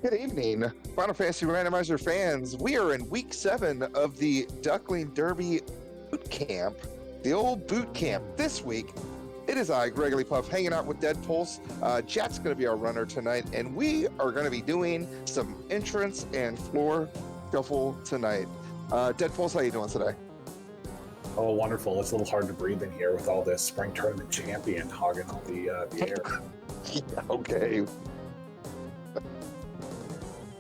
Good evening, Final Fantasy Randomizer fans. We are in week 7 of the Duckling Derby boot camp, the old boot camp. This week, it is I, Gregory Puff, hanging out with Dead Pulse. Jack's going to be our runner tonight, and we are going to be doing some entrance and floor shuffle tonight. Dead Pulse, how you doing today? Oh, wonderful. It's a little hard to breathe in here with all this spring tournament champion hogging all the air. Yeah, okay.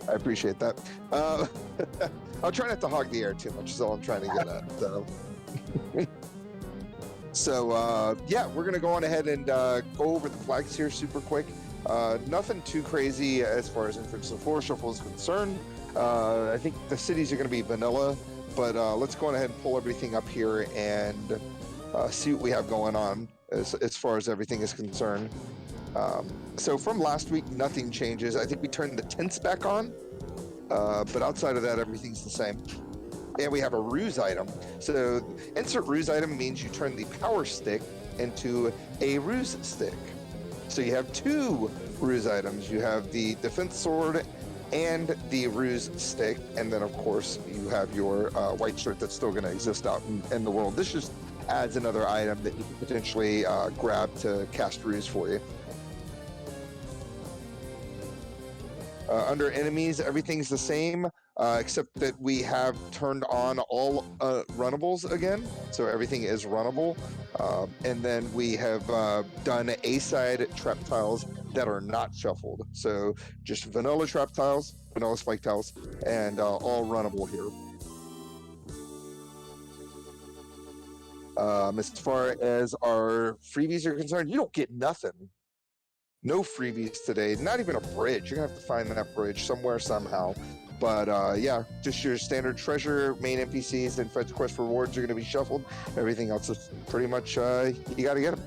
I appreciate that. I'll try not to hog the air too much is all I'm trying to get at. So yeah, we're going to go on ahead and go over the flags here super quick. Nothing too crazy as far as entrance and floor shuffle is concerned. I think the cities are going to be vanilla, but let's go on ahead and pull everything up here and see what we have going on as far as everything is concerned. So from last week, nothing changes. I think we turned the tents back on, but outside of that, everything's the same. And we have a ruse item. So insert ruse item means you turn the power stick into a ruse stick. So you have two ruse items. You have the defense sword and the ruse stick. And then, of course, you have your white shirt that's still going to exist out in the world. This just adds another item that you can potentially grab to cast ruse for you. Under enemies, everything's the same, except that we have turned on all runnables again, so everything is runnable. And then we have done A-side trap tiles that are not shuffled. So just vanilla trap tiles, vanilla spike tiles, and all runnable here. As far as our freebies are concerned, you don't get nothing. No freebies today, not even a bridge. You're gonna have to find that bridge somewhere, somehow. But yeah, just your standard treasure, main NPCs, and fetch quest rewards are gonna be shuffled. Everything else is pretty much, you gotta get them.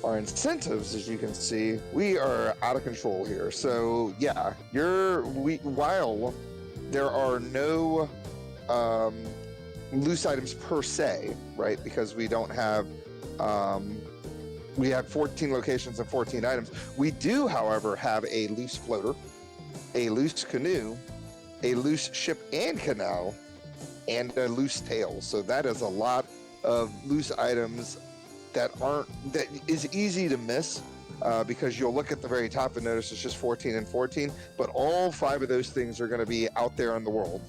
Our incentives, as you can see, we are out of control here. So yeah, while there are no loose items per se, right? Because we don't have we have 14 locations and 14 items. We do, however, have a loose floater, a loose canoe, a loose ship and canal, and a loose tail. So that is a lot of loose items that is easy to miss because you'll look at the very top and notice it's just 14 and 14, but all 5 of those things are going to be out there in the world.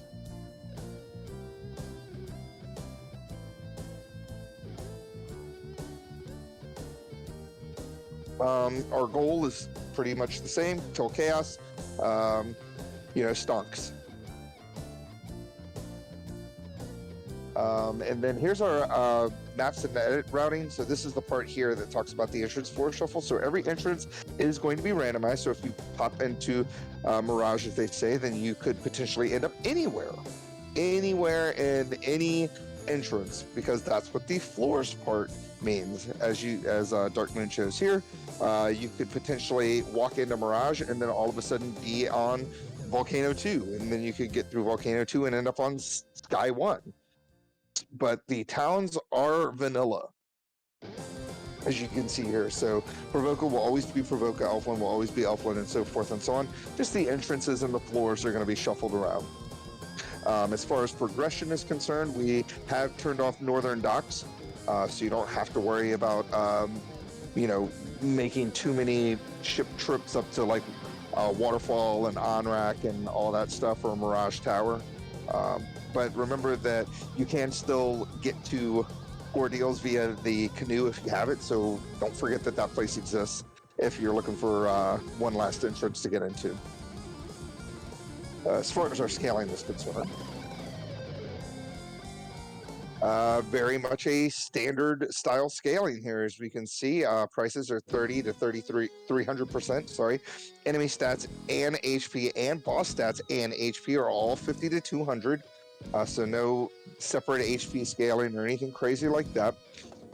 Our goal is pretty much the same, kill chaos, stonks. And then here's our maps and edit routing. So this is the part here that talks about the entrance floor shuffle. So every entrance is going to be randomized. So if you pop into Mirage, as they say, then you could potentially end up anywhere in any entrance, because that's what the floors part means. As Dark Moon shows here, you could potentially walk into Mirage and then all of a sudden be on Volcano 2, and then you could get through Volcano 2 and end up on Sky 1. But the towns are vanilla, as you can see here. So Provoca will always be Provoca, Elfland will always be Elfland, and so forth and so on. Just the entrances and the floors are going to be shuffled around. As far as progression is concerned, we have turned off Northern Docks, so you don't have to worry about, making too many ship trips up to like Waterfall and Onrak and all that stuff, or Mirage Tower. But remember that you can still get to ordeals via the canoe if you have it, so don't forget that that place exists if you're looking for one last entrance to get into. As far as our scaling is concerned, very much a standard style scaling here. As we can see, prices are 30 to 300%. Sorry, enemy stats and HP and boss stats and HP are all 50 to 200. So no separate HP scaling or anything crazy like that.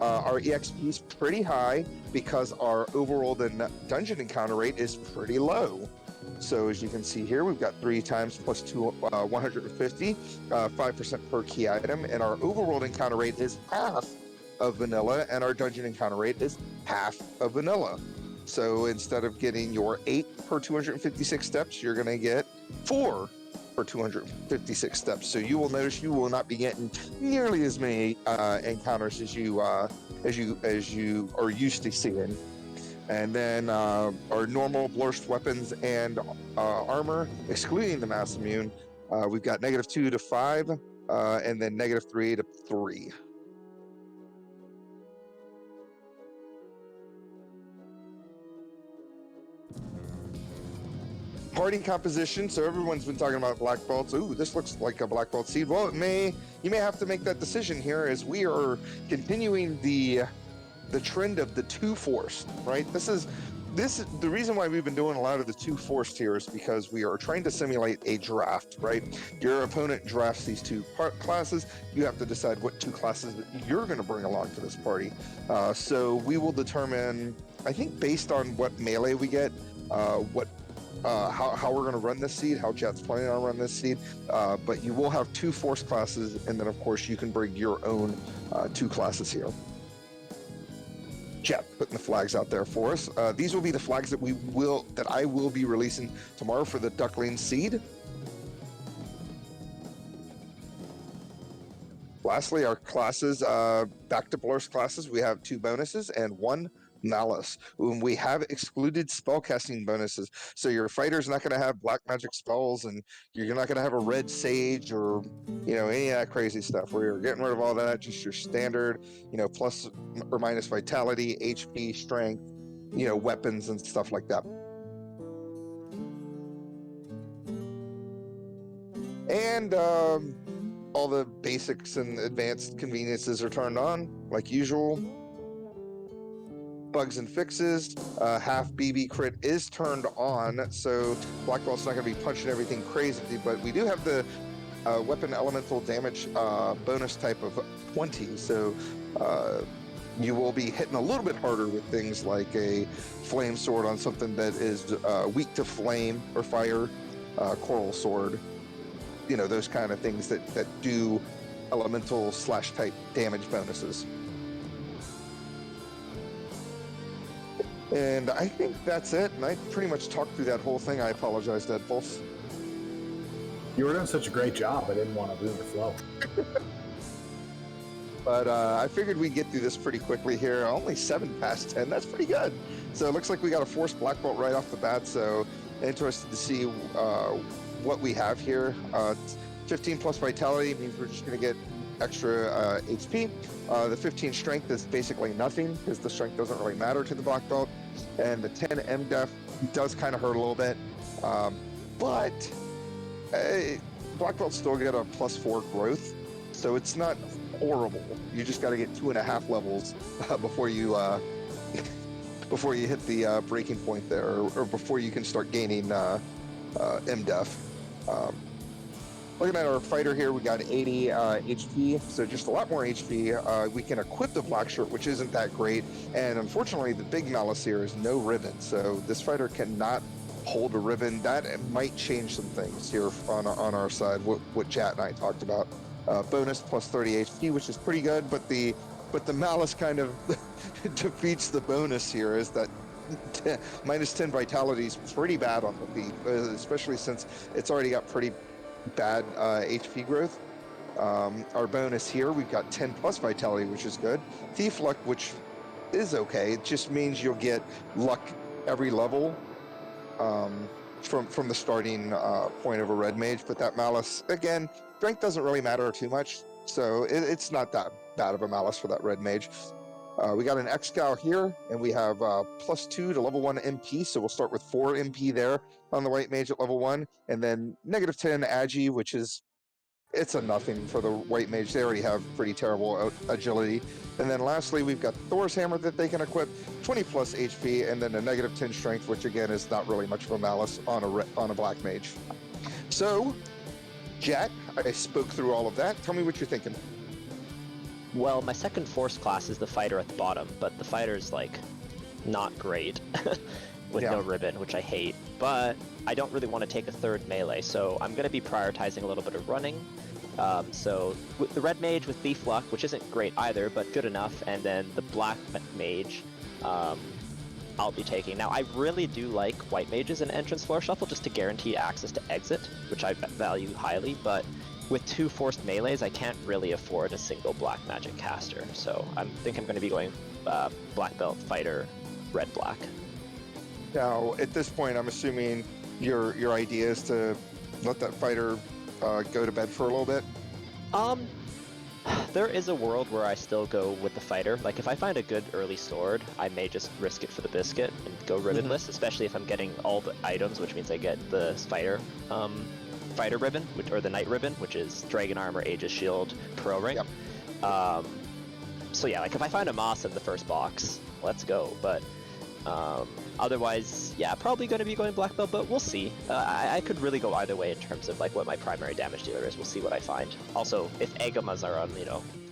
Our EXP is pretty high because our overall dungeon encounter rate is pretty low. So as you can see here, we've got 3 times plus 150, 5% per key item, and our overworld encounter rate is half of vanilla, and our dungeon encounter rate is half of vanilla. So instead of getting your 8 per 256 steps, you're going to get 4 per 256 steps. So you will notice you will not be getting nearly as many encounters as you are used to seeing. And then our normal burst weapons and armor, excluding the mass immune, we've got -2 to 5, and then -3 to 3. Party composition. So everyone's been talking about black belts. Ooh, this looks like a black belt seed. Well, you may have to make that decision here, as we are continuing the trend of the 2 forced, right? This is the reason why we've been doing a lot of the 2 forced here is because we are trying to simulate a draft, right? Your opponent drafts these 2 classes. You have to decide what 2 classes that you're going to bring along to this party. So we will determine, I think, based on what melee we get, how we're going to run this seed, how Jet's planning on running this seed. But you will have 2 force classes, and then of course you can bring your own 2 classes here. Jet putting the flags out there for us. These will be the flags that I will be releasing tomorrow for the Duckling seed. Lastly, our classes, back to Blur's classes, we have 2 bonuses and 1 malice. We have excluded spellcasting bonuses, so your fighter's not going to have black magic spells, and you're not going to have a red sage or any of that crazy stuff. We're getting rid of all that. Just your standard, plus or minus vitality, HP, strength, weapons and stuff like that. And all the basics and advanced conveniences are turned on like usual. Bugs and fixes, half BB crit is turned on, so Black Belt's not going to be punching everything crazy, but we do have the weapon elemental damage bonus type of 20, so you will be hitting a little bit harder with things like a flame sword on something that is weak to flame or fire, coral sword, those kind of things that do elemental / type damage bonuses. And I think that's it. And I pretty much talked through that whole thing. I apologize, Dead Pulse. You were doing such a great job. I didn't want to ruin the flow. But I figured we'd get through this pretty quickly here. Only 7 past 10. That's pretty good. So it looks like we got a forced black belt right off the bat. So interested to see what we have here. 15 plus vitality means we're just going to get extra HP. The 15 strength is basically nothing because the strength doesn't really matter to the black belt. And the 10 MDef does kind of hurt a little bit. But black belts still get a +4 growth. So it's not horrible. You just got to get 2.5 levels before you hit the breaking point there, or before you can start gaining MDef. Looking at our fighter here, we got 80 HP, so just a lot more HP. We can equip the black shirt, which isn't that great, and unfortunately the big malice here is no ribbon, so this fighter cannot hold a ribbon. That might change some things here on our side, what Jat and I talked about. Bonus plus 30 HP, which is pretty good, but the malice kind of defeats the bonus here, is that minus 10 vitality is pretty bad on the thief, especially since it's already got pretty bad HP growth. Our bonus here, we've got 10 plus vitality, which is good. Thief luck, which is okay. It just means you'll get luck every level from the starting point of a red mage. But that malice, again, strength doesn't really matter too much, so it's not that bad of a malice for that red mage. We got an X-Scow here, and we have +2 to level 1 MP, so we'll start with 4 MP there on the white mage at level 1, and then -10 Agi, which is, it's a nothing for the white mage. They already have pretty terrible agility. And then lastly, we've got Thor's Hammer that they can equip, 20 plus HP, and then a -10 strength, which again is not really much of a malice on a black mage. So, Jack, I spoke through all of that. Tell me what you're thinking. Well, my second force class is the fighter at the bottom, but the fighter's like not great with no ribbon, which I hate. But I don't really want to take a third melee, so I'm going to be prioritizing a little bit of running. So with the red mage with thief luck, which isn't great either, but good enough, and then the black mage I'll be taking. Now, I really do like white mages in entrance floor shuffle just to guarantee access to exit, which I value highly, but with 2 forced melees, I can't really afford a single black magic caster, so I think I'm going to be going black belt, fighter, red black. Now, at this point, I'm assuming your idea is to let that fighter go to bed for a little bit. There is a world where I still go with the fighter. Like, if I find a good early sword, I may just risk it for the biscuit and go ribbonless, especially if I'm getting all the items, which means I get the fighter ribbon, or the knight ribbon, which is dragon armor, aegis shield, pearl ring. Yep. So yeah, like if I find a moss in the first box, let's go. But otherwise, yeah, probably going to be going black belt, but we'll see. I could really go either way in terms of like what my primary damage dealer is. We'll see what I find. Also, if Agamas are on,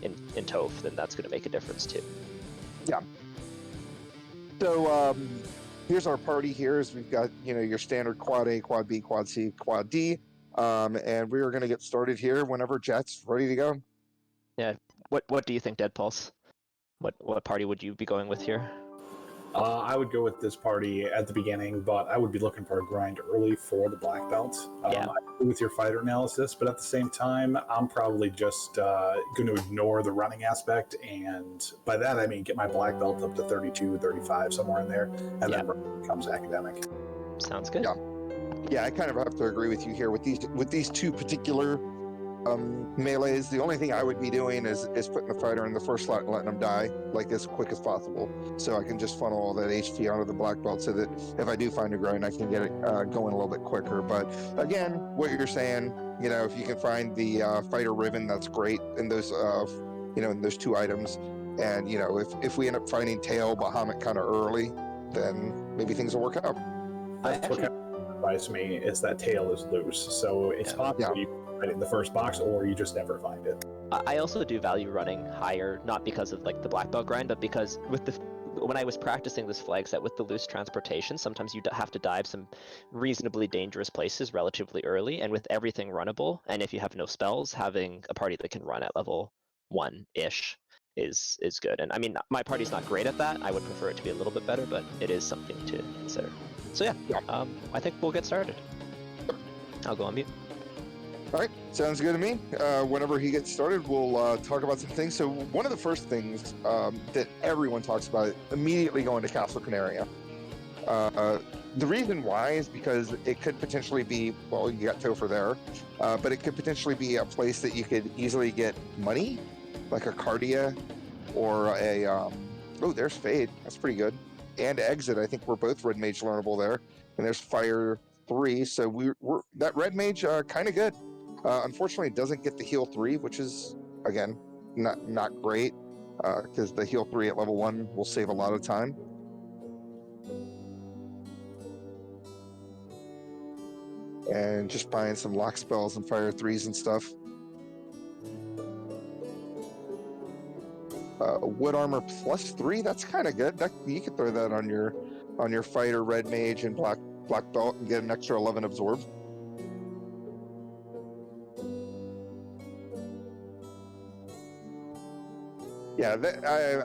in Toph, then that's going to make a difference too. Yeah. So here's our party here. Is we've got your standard quad A, quad B, quad C, quad D, and we are going to get started here whenever Jet's ready to go. Yeah. What do you think, Dead Pulse? What party would you be going with here? I would go with this party at the beginning, but I would be looking for a grind early for the black belt. Yeah. I agree with your fighter analysis, but at the same time, I'm probably just going to ignore the running aspect, and by that I mean get my black belt up to 32, 35, somewhere in there, and then becomes academic. Sounds good. Yeah, I kind of have to agree with you here with these two particular melees. The only thing I would be doing is putting the fighter in the first slot and letting him die like as quick as possible, so I can just funnel all that HP onto the black belt, so that if I do find a grind, I can get it going a little bit quicker. But again, what you're saying, if you can find the fighter ribbon, that's great in those in those 2 items. And if we end up finding tail Bahamut kind of early, then maybe things will work out. That's what kind of advice me is that tail is loose, so it's possible you find it in the first box, or you just never find it. I also do value running higher, not because of like the black belt grind, but because when I was practicing this flag set with the loose transportation, sometimes you have to dive some reasonably dangerous places relatively early, and with everything runnable, and if you have no spells, having a party that can run at level 1-ish is good. And I mean, my party's not great at that. I would prefer it to be a little bit better, but it is something to consider. So yeah. I think we'll get started. I'll go on mute. All right, sounds good to me. Whenever he gets started, we'll talk about some things. So one of the first things that everyone talks about immediately going to Castle Canaria. The reason why is because it could potentially be, well, you got Topher there, but it could potentially be a place that you could easily get money, like a Cardia or a, oh, there's Fade. That's pretty good. And Exit, I think we're both Red Mage learnable there. And there's Fire 3, so we're that Red Mage kind of good. Unfortunately, it doesn't get the heal 3, which is, again, not great, because the heal 3 at level 1 will save a lot of time. And just buying some lock spells and Fire 3s and stuff. Wood armor +3, that's kind of good. You could throw that on your fighter Red Mage and black belt and get an extra 11 absorb. Yeah,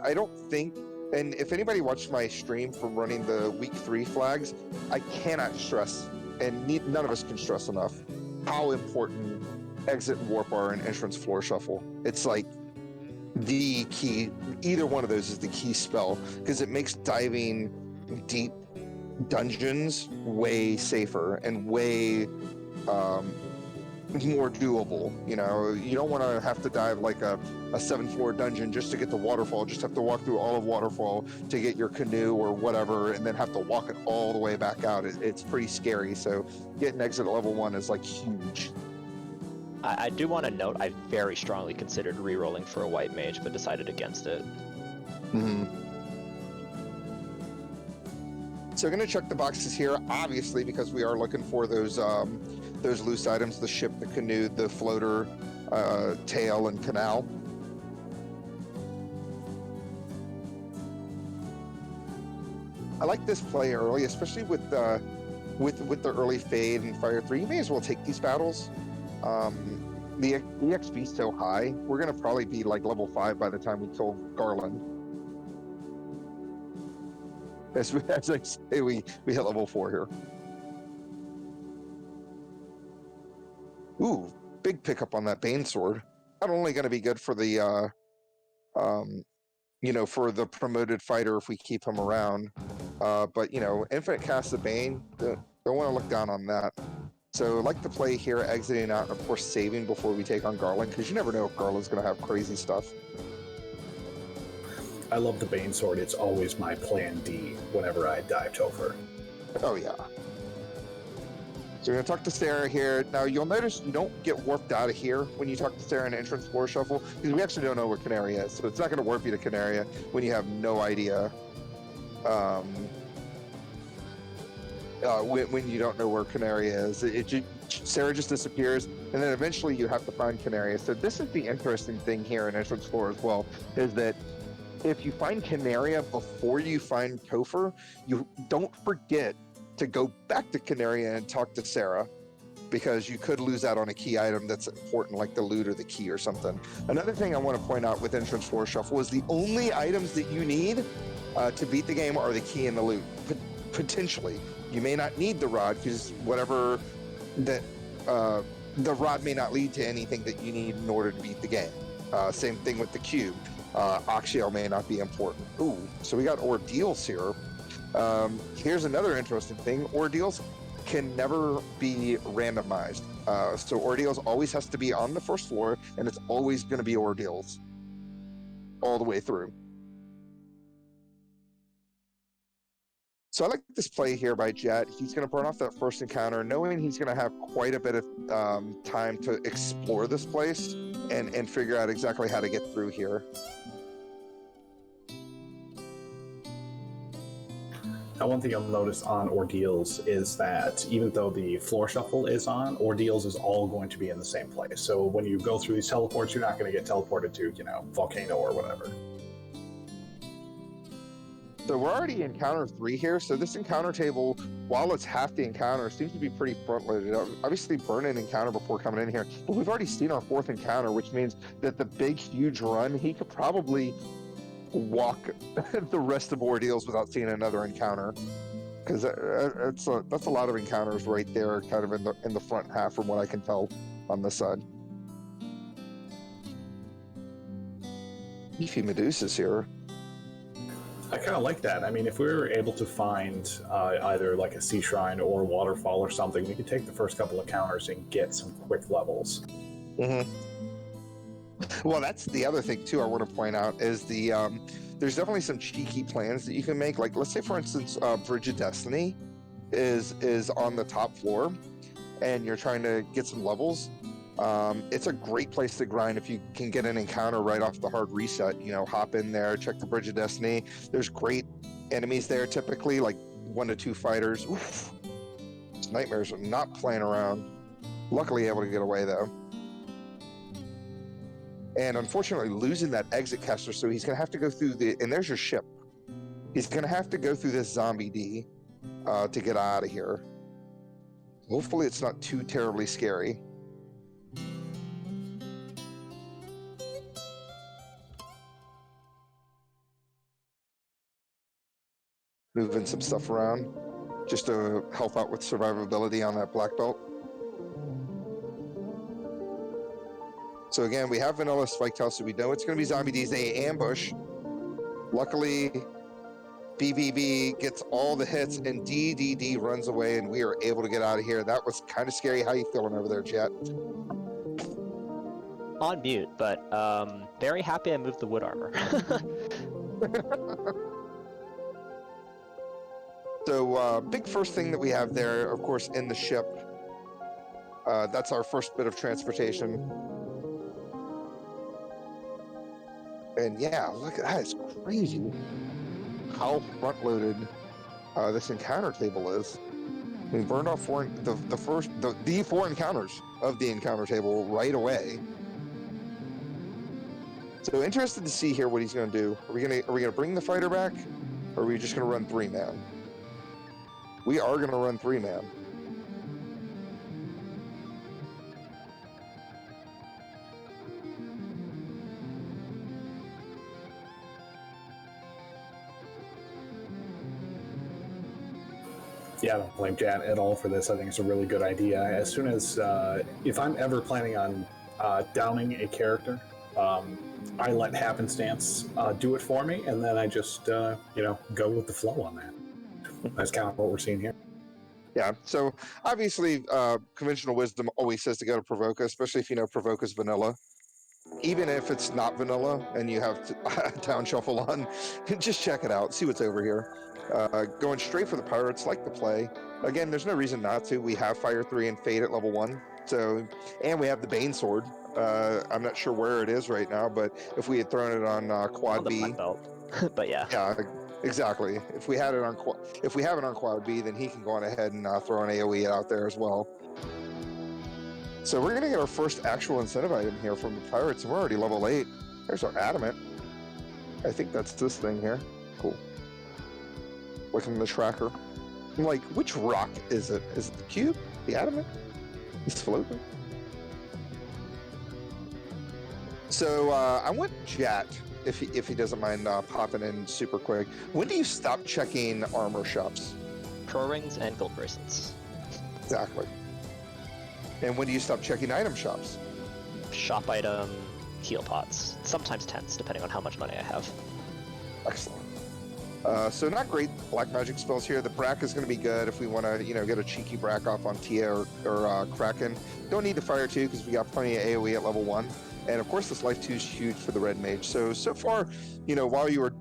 I don't think, and if anybody watched my stream from running the week 3 flags, I cannot stress, and none of us can stress enough, how important Exit and Warp are in entrance floor shuffle. It's like the key. Either one of those is the key spell, because it makes diving deep dungeons way safer and way more doable. You don't want to have to dive like a 7th-floor dungeon just to get the waterfall, just have to walk through all of waterfall to get your canoe or whatever, and then have to walk it all the way back out. It's pretty scary. So getting Exit at level 1 is like huge. I do want to note, I very strongly considered re-rolling for a white mage, but decided against it. Mm-hmm. So I'm going to check the boxes here, obviously, because we are looking for those loose items: the ship, the canoe, the floater, tail, and canal. I like this play early, especially with the early Fade and Fire 3. You may as well take these battles. The EXP is so high, we're going to probably be like level 5 by the time we kill Garland. as I say, we hit level 4 here. Ooh, big pickup on that Bane sword. Not only going to be good for the for the promoted fighter if we keep him around, but infinite cast of Bane, don't want to look down on that. So like to play here, exiting out, and of course saving before we take on Garland, because you never know if Garland's going to have crazy stuff. I love the Bane sword. It's always my plan D whenever I dive Topher. Oh yeah. So we're going to talk to Sarah here. Now, you'll notice you don't get warped out of here when you talk to Sarah in Entrance Floor Shuffle, because we actually don't know where Canaria is. So it's not going to warp you to Canaria when you have no idea. When you don't know where Canaria is. Sarah just disappears, and then eventually you have to find Canaria. So this is the interesting thing here in Entrance Floor as well, is that if you find Canaria before you find Topher, you don't forget to go back to Canaria and talk to Sarah, because you could lose out on a key item that's important, like the loot or the key or something. Another thing I want to point out with Entrance Floor Shuffle is the only items that you need to beat the game are the key and the loot. Potentially, you may not need the rod, because whatever that the rod may not lead to anything that you need in order to beat the game. Same thing with the cube. Oxyel may not be important. Ooh, so we got ordeals here. Here's another interesting thing. Ordeals can never be randomized. So ordeals always has to be on the first floor, and it's always going to be ordeals all the way through. So I like this play here by Jet. He's going to burn off that first encounter, knowing he's going to have quite a bit of time to explore this place and figure out exactly how to get through here. Now, one thing you'll notice on Ordeals is that even though the floor shuffle is on, Ordeals is all going to be in the same place. So when you go through these teleports, you're not going to get teleported to, Volcano or whatever. So we're already in encounter 3 here. So this encounter table, while it's half the encounter, seems to be pretty front-loaded. Obviously, burn an encounter before coming in here. But we've already seen our 4th encounter, which means that the big, huge run, he could probably walk the rest of Ordeals without seeing another encounter, because that's a lot of encounters right there, kind of in the front half, from what I can tell on this side. Beefy Medusa's here. I kind of like that. I mean, if we were able to find either like a sea shrine or a waterfall or something, we could take the first couple of counters and get some quick levels. Mm-hmm. Well, that's the other thing too I want to point out is there's definitely some cheeky plans that you can make. Like, let's say for instance, Bridge of Destiny is on the top floor, and you're trying to get some levels. It's a great place to grind if you can get an encounter right off the hard reset. Hop in there, check the Bridge of Destiny. There's great enemies there, typically like 1 to 2 fighters. Oof. These nightmares are not playing around. Luckily able to get away though. And unfortunately losing that exit caster, so he's gonna have to go through and there's your ship. He's gonna have to go through this zombie D to get out of here. Hopefully it's not too terribly scary. Moving some stuff around just to help out with survivability on that black belt. So again, we have vanilla spike tail, so we know it's going to be zombie D's. They ambush. Luckily, BBB gets all the hits, and DDD runs away, and we are able to get out of here. That was kind of scary. How you feeling over there, Jet? On mute, but very happy I moved the wood armor. So big first thing that we have there, of course, in the ship. That's our first bit of transportation. And yeah, look at that. It's crazy how front-loaded this encounter table is. We burned off the 4 encounters of the encounter table right away. So interested to see here what he's going to do. Are we gonna bring the fighter back, or are we just going to run 3-man? We are going to run 3-man. Yeah, I don't blame Jan at all for this. I think it's a really good idea. As soon as, if I'm ever planning on downing a character, I let happenstance do it for me, and then I just, go with the flow on that. That's kind of what we're seeing here. Yeah, so obviously, conventional wisdom always says to go to Provoca, especially if you know Provoca's vanilla. Even if it's not vanilla and you have Town Shuffle on, just check it out, see what's over here. Going straight for the Pirates, like the play. Again, there's no reason not to. We have Fire 3 and Fade at level 1, so, and we have the Bane Sword. I'm not sure where it is right now, but if we had thrown it on Quad On the B, black belt. But yeah. yeah, exactly. If we had it on if we have it on Quad B, then he can go on ahead and throw an AOE out there as well. So we're gonna get our first actual incentive item here from the Pirates, and we're already level 8. There's our Adamant. I think that's this thing here. Cool. Looking at the tracker. I'm like, which rock is it? Is it the cube? The Adamant? It's floating. So I want Jat, if he doesn't mind popping in super quick. When do you stop checking armor shops? Pro rings and gold bracelets. Exactly. And when do you stop checking item shops? Shop item, heal pots. Sometimes tents, depending on how much money I have. Excellent. So not great black magic spells here. The Brack is going to be good if we want to, get a cheeky Brack off on Tia or Kraken. Don't need the Fire 2 because we got plenty of AoE at level 1. And of course, this Life 2 is huge for the Red Mage. So far, while you were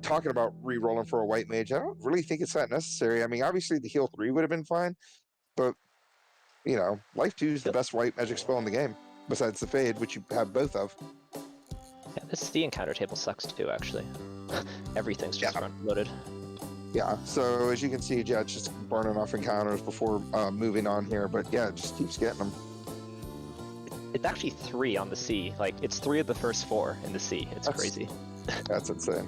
talking about re-rolling for a White Mage, I don't really think it's that necessary. I mean, obviously the heal 3 would have been fine, but Life 2 is the best white magic spell in the game, besides the Fade, which you have both of. Yeah, the encounter table sucks too, actually. Everything's just front-loaded. Yeah, so as you can see, Jet's just burning off encounters before moving on here, but yeah, it just keeps getting them. It's actually 3 on the sea. Like, it's 3 of the first 4 in the sea. That's crazy. That's insane.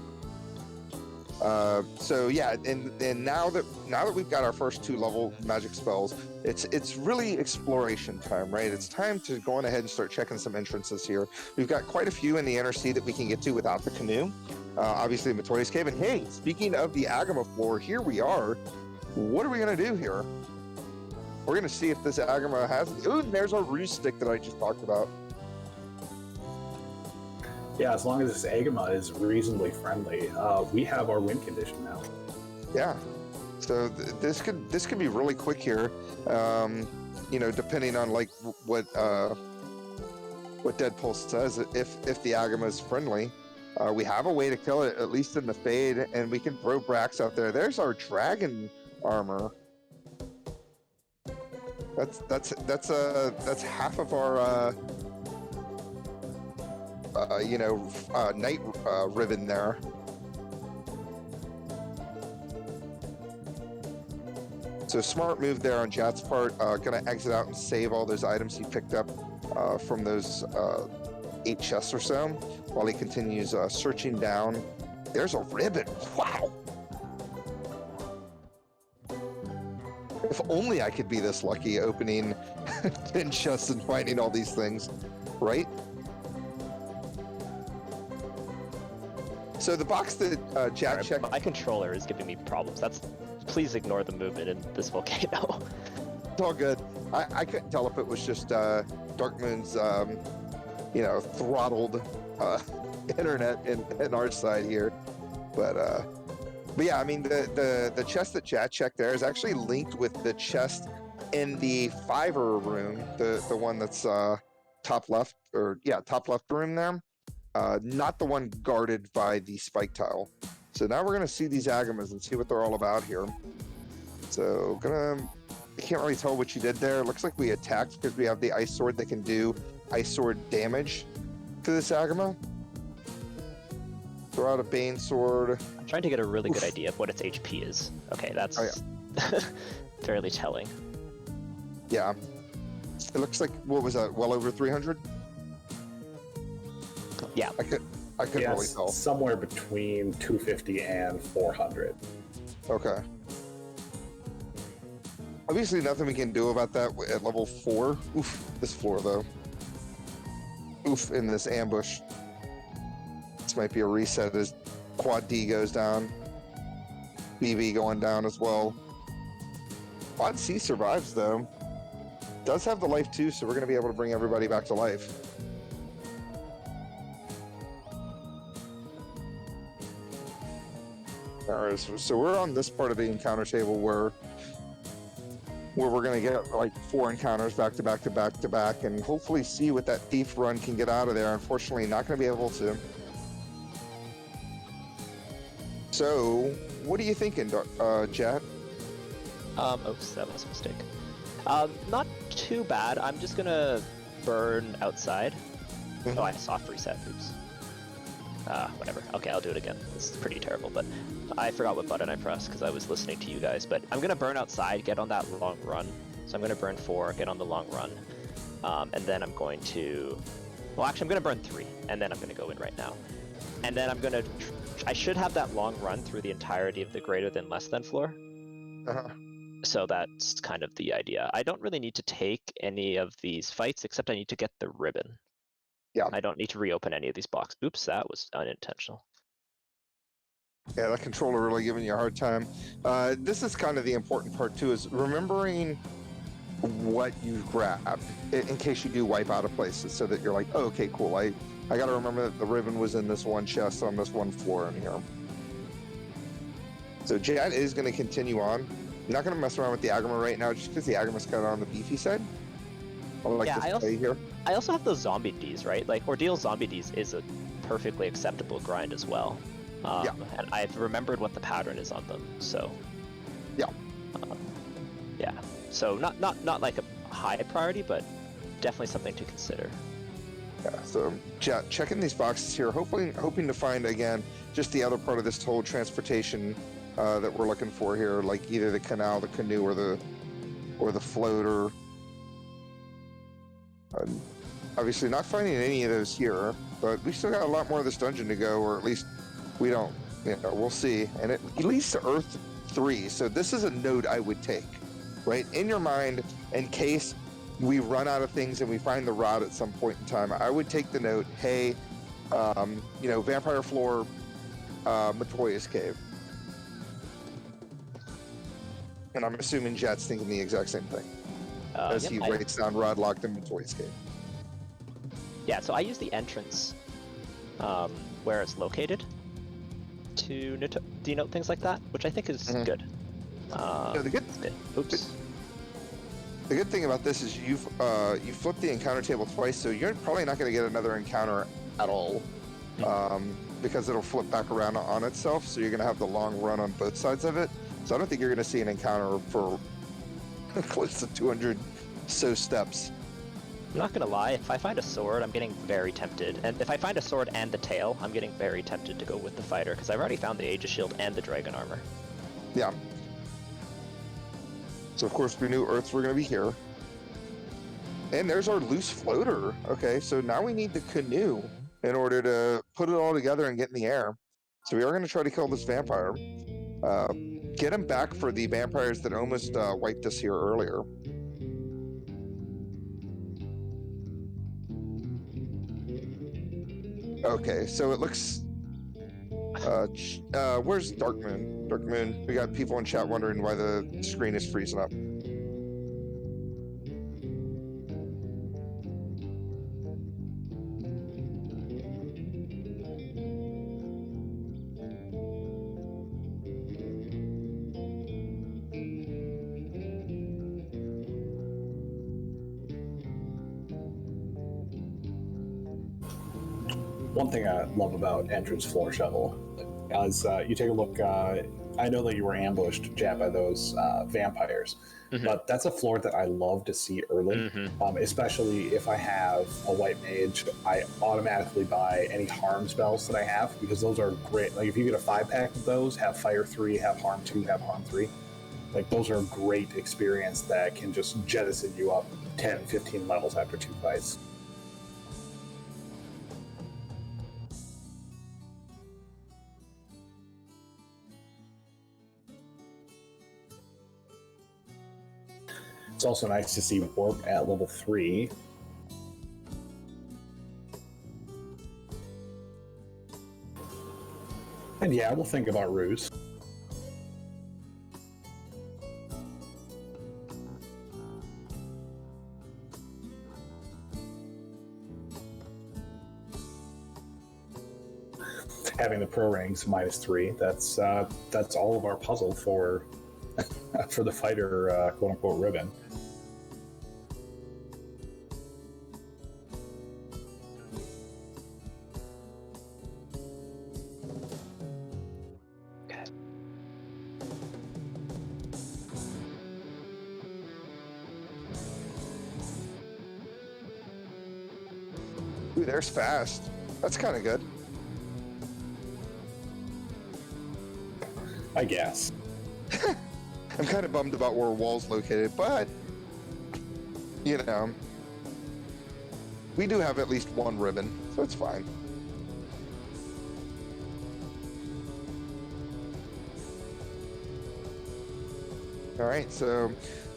So yeah, and now that we've got our first 2 level magic spells, it's really exploration time, right? It's time to go on ahead and start checking some entrances here. We've got quite a few in the inner sea that we can get to without the canoe. Obviously, Matoya's Cave. And hey, speaking of the Agama floor, here we are. What are we gonna do here? We're gonna see if this Agama has. Ooh, there's our ruse stick that I just talked about. Yeah, as long as this Agama is reasonably friendly, we have our win condition now. Yeah, so this could be really quick here. Depending on like what Deadpool says, if the Agama is friendly, we have a way to kill it, at least in the Fade, and we can throw Brax out there. There's our dragon armor. That's half of our night ribbon there. So smart move there on Jat's part. Gonna exit out and save all those items he picked up from those 8 chests or so, while he continues searching down. There's a ribbon. Wow. If only I could be this lucky opening 10 chests and finding all these things, right? So the box that Jack checked... My controller is giving me problems. Please ignore the movement in this volcano. It's all good. I couldn't tell if it was just Dark Moon's, throttled internet in our side here. But yeah, I mean, the chest that Jack checked there is actually linked with the chest in the Fiver room, the one that's top left room there. Not the one guarded by the spike tile. So now we're gonna see these Agamas and see what they're all about here. So I can't really tell what you did there. Looks like we attacked because we have the ice sword that can do ice sword damage to this Agama. Throw out a Bane sword. I'm trying to get a really good idea of what its HP is. Okay, that's fairly telling. Yeah. It looks like, what was that, well over 300? Yeah. I couldn't really tell. Somewhere between 250 and 400. Okay. Obviously nothing we can do about that at level 4. Oof, this floor though. Oof, in this ambush. This might be a reset as Quad D goes down. BV going down as well. Quad C survives though. Does have the life too, so we're going to be able to bring everybody back to life. All right, so we're on this part of the encounter table where we're going to get like 4 encounters back to back to back to back, and hopefully see what that thief run can get out of there. Unfortunately, not going to be able to. So, what are you thinking, Jet? Oops, that was a mistake. Not too bad. I'm just gonna burn outside. Oh, I soft reset. Oops. Whatever. Okay, I'll do it again. This is pretty terrible, but I forgot what button I pressed because I was listening to you guys. But I'm gonna burn outside, get on that long run. So I'm gonna burn 4, get on the long run, and then I'm going to. Well, actually, I'm gonna burn 3, and then I'm gonna go in right now. And then I'm gonna. I should have that long run through the entirety of the greater than less than floor. So that's kind of the idea. I don't really need to take any of these fights, except I need to get the ribbon. Yeah. I don't need to reopen any of these boxes. Oops, that was unintentional. Yeah, that controller really giving you a hard time. This is kind of the important part too, is remembering what you grabbed in case you do wipe out of places, so that you're like, oh, okay, cool. I got to remember that the ribbon was in this one chest on this one floor in here. So Jet is going to continue on. I'm not going to mess around with the Agama right now, just because the Agama's kind of on the beefy side. I like this play here. I also have those zombie Ds, right? Like, Ordeal zombie Ds is a perfectly acceptable grind as well. And I've remembered what the pattern is on them, so. Yeah. Yeah. So not like a high priority, but definitely something to consider. Yeah, so Jet, checking these boxes here, hoping to find, again, just the other part of this whole transportation that we're looking for here, like either the canal, the canoe, or the floater. Obviously not finding any of those here, but we still got a lot more of this dungeon to go, or at least we don't, we'll see. And it leads to Earth 3, so this is a node I would take, right? In your mind, in case we run out of things and we find the rod at some point in time, I would take the note, hey, Vampire Floor, Matoya's Cave. And I'm assuming Jet's thinking the exact same thing. As he writes down Rod locked in Matoya's Cave. Yeah, so I use the entrance where it's located to denote things like that, which I think is good. Oops. The good thing about this is you flipped the encounter table twice, so you're probably not going to get another encounter at all, because it'll flip back around on itself. So you're going to have the long run on both sides of it. So I don't think you're going to see an encounter for close to 200 so steps. I'm not gonna lie, if I find a sword, I'm getting very tempted. And if I find a sword and the tail, I'm getting very tempted to go with the fighter, because I've already found the Aegis Shield and the Dragon Armor. Yeah. So of course we knew Earths were gonna be here. And there's our loose floater. Okay, so now we need the canoe in order to put it all together and get in the air. So we are gonna try to kill this vampire. Get him back for the vampires that almost wiped us here earlier. Okay, so it looks... where's Dark Moon? Dark Moon, we got people in chat wondering why the screen is freezing up. One thing I love about Entrance Floor Shovel is you take a look. I know that you were ambushed, Jab, by those vampires, but that's a floor that I love to see early, especially if I have a white mage. I automatically buy any harm spells that I have, because those are great. Like if you get a 5-pack of those, have Fire 3, have Harm 2, have Harm 3. Like those are a great experience that can just jettison you up 10, 15 levels after 2 fights. It's also nice to see Warp at level 3. And yeah, we'll think about Ruse. having the pro ranks -3. That's all of our puzzle for for the fighter quote unquote ribbon. Ooh, there's fast. That's kind of good. I guess. I'm kind of bummed about where Wall's located, but you know, we do have at least one ribbon, so it's fine. All right, so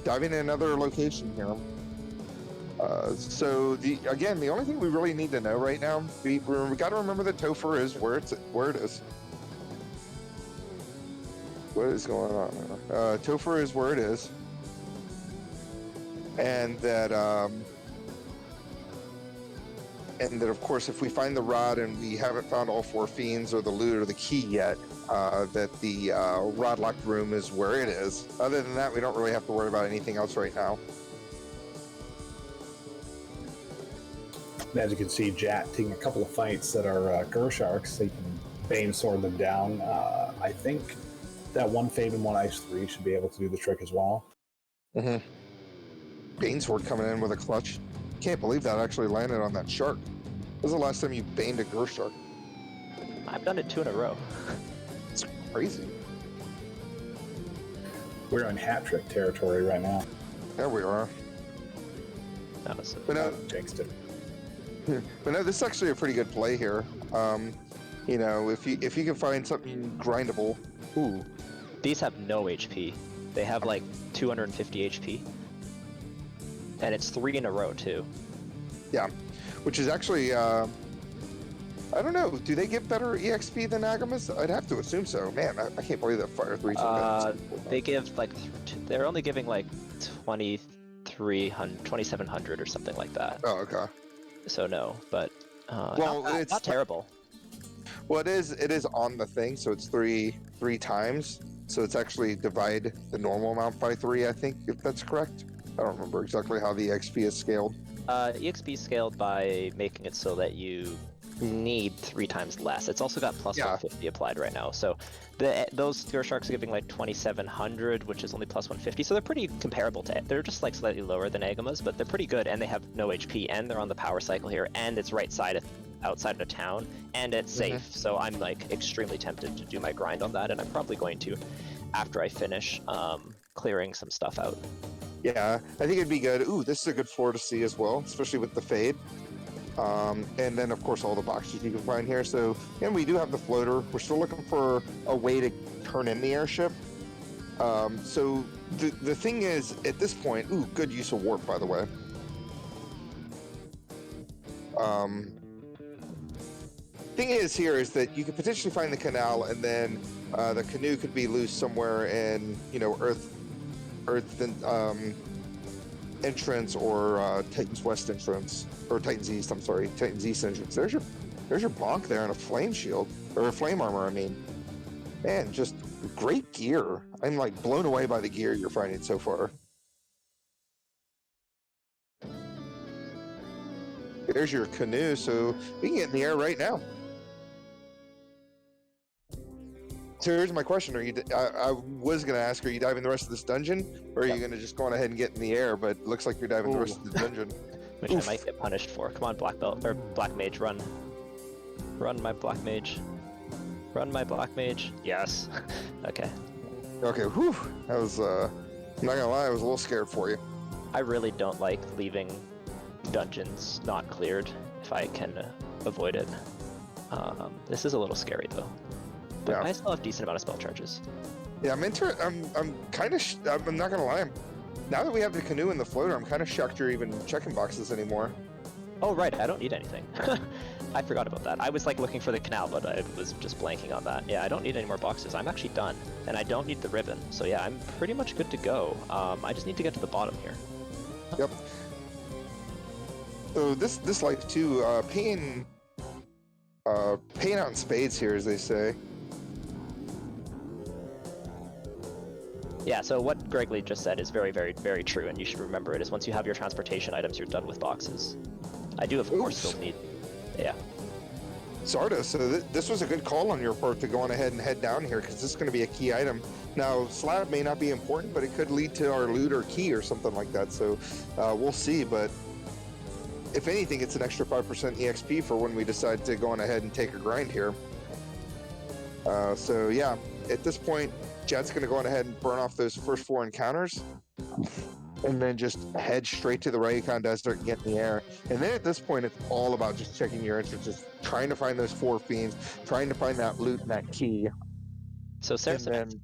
diving in another location here. So the only thing we really need to know right now, we got to remember that Topher is where it is. What is going on? Topher is where it is, and that of course, if we find the rod and we haven't found all 4 fiends or the loot or the key yet, that the rod locked room is where it is. Other than that, we don't really have to worry about anything else right now. As you can see, Jat taking a couple of fights that are Gersharks, so you can Bane sword them down. I think that one Fade and one Ice 3 should be able to do the trick as well. Mm-hmm. Bane sword coming in with a clutch. Can't believe that actually landed on that shark. When was the last time you baned a Gershark? I've done it 2 in a row. It's crazy. We're in hat trick territory right now. There we are. That was But no, Jinxed it. but no, this is actually a pretty good play here. You know, if you can find something grindable. Ooh, these have no HP. They have like 250 HP, and it's 3 in a row too. Yeah, which is actually I don't know. Do they get better EXP than Agamas? I'd have to assume so. Man, I can't believe that Fire 3. They give like they're only giving like 2,700 or something like that. Oh, okay. So no, but well, it's not terrible. Well, it is on the thing, so it's three times. So it's actually divide the normal amount by 3, I think, if that's correct. I don't remember exactly how the XP is scaled. EXP is scaled by making it so that you need 3 times less. It's also got plus 150 applied right now. So those Gersharks are giving like 2,700, which is only plus 150. So they're pretty comparable to it. They're just like slightly lower than Agamas, but they're pretty good, and they have no HP, and they're on the power cycle here, and it's outside of town, and it's safe. So I'm like extremely tempted to do my grind on that, and I'm probably going to after I finish clearing some stuff out. Yeah, I think it'd be good. Ooh, this is a good floor to see as well, especially with the Fade. And then, of course, all the boxes you can find here. So, and we do have the floater. We're still looking for a way to turn in the airship. So the thing is, at this point, ooh, good use of warp, by the way. Thing is here is that you could potentially find the canal, and then the canoe could be loose somewhere in, you know, Earth entrance or Titan's West entrance, or Titan's East. I'm sorry, Titan's East entrance. There's your bonk there and a flame shield, or a flame armor. I mean, man, just great gear. I'm like blown away by the gear you're finding so far. There's your canoe, so we can get in the air right now. So here's my question: I was gonna ask, are you diving the rest of this dungeon, or are you gonna just go on ahead and get in the air? But it looks like you're diving the rest of the dungeon. Which I might get punished for. Come on, black belt or black mage, run! Run, my black mage! Run, my black mage! Yes. Okay. Okay. Whew. That was. I'm not gonna lie, I was a little scared for you. I really don't like leaving dungeons not cleared if I can avoid it. This is a little scary though. But Yeah. I still have decent amount of spell charges. Yeah, I'm kind of. I'm not gonna lie. Now that we have the canoe and the floater, I'm kind of shocked you're even checking boxes anymore. Oh right, I don't need anything. I forgot about that. I was like looking for the canal, but I was just blanking on that. Yeah, I don't need any more boxes. I'm actually done, and I don't need the ribbon. So yeah, I'm pretty much good to go. I just need to get to the bottom here. Yep. So this life too, paying paying out in spades here, as they say. Yeah, so what Greg Lee just said is very, very, very true, and you should remember it, is once you have your transportation items, you're done with boxes. I do, of course, still need... Yeah. Sarda, so this was a good call on your part to go on ahead and head down here, because this is going to be a key item. Now, slab may not be important, but it could lead to our loot or key or something like that, so we'll see, but if anything, it's an extra 5% EXP for when we decide to go on ahead and take a grind here. So yeah, at this point, Jet's going to go on ahead and burn off those first 4 encounters, and then just head straight to the Raycon Desert and get in the air. And then at this point, it's all about just checking your entrances, trying to find those 4 fiends, trying to find that loot and that key. So Saracen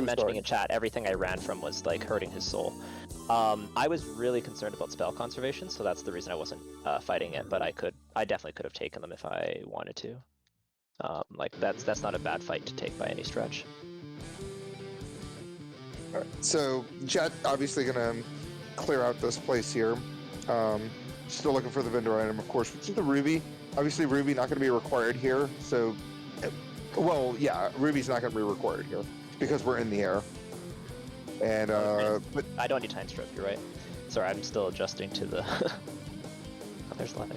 mentioning in chat, everything I ran from was like hurting his soul. I was really concerned about spell conservation, so that's the reason I wasn't fighting it, but I definitely could have taken them if I wanted to. Like that's not a bad fight to take by any stretch. All right, so Jet obviously gonna clear out this place here. Still looking for the vendor item, of course, which is the ruby. Obviously, ruby not going to be required here. So, well, yeah, ruby's not going to be required here because we're in the air. And but I don't need time stroke. You're right. Sorry, I'm still adjusting to the. Oh, there's life.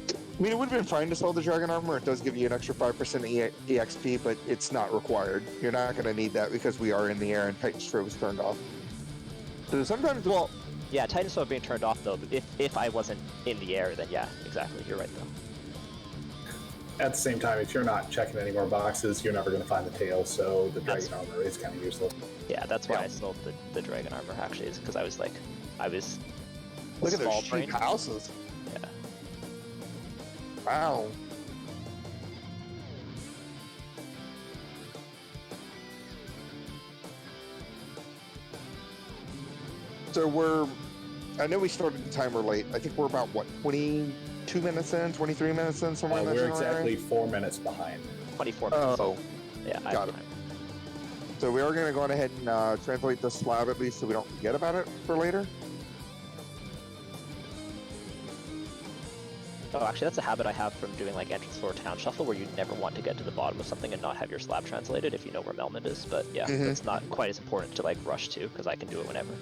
I mean, it would have been fine to sell the dragon armor. It does give you an extra 5% EXP, but it's not required. You're not going to need that because we are in the air and Titan Stroke is turned off. So sometimes, well... Yeah, Titan Stroke being turned off, though, if I wasn't in the air, then yeah, exactly. You're right, though. At the same time, if you're not checking any more boxes, you're never going to find the tail, so the dragon armor is kind of useless. Yeah, that's why I sold the dragon armor, actually, is because I was like... Look at those cheap houses. Yeah. Wow. So I know we started the timer late. I think we're about, what, 22 minutes in, 23 minutes in, somewhere in that We're general exactly area? 4 minutes behind. 24 minutes. Oh. Yeah, I got it. So we are going to go on ahead and translate the slab at least so we don't forget about it for later. Oh, actually, that's a habit I have from doing like entrance floor town shuffle, where you never want to get to the bottom of something and not have your slab translated if you know where Melmond is. But yeah, it's not quite as important to like rush to because I can do it whenever.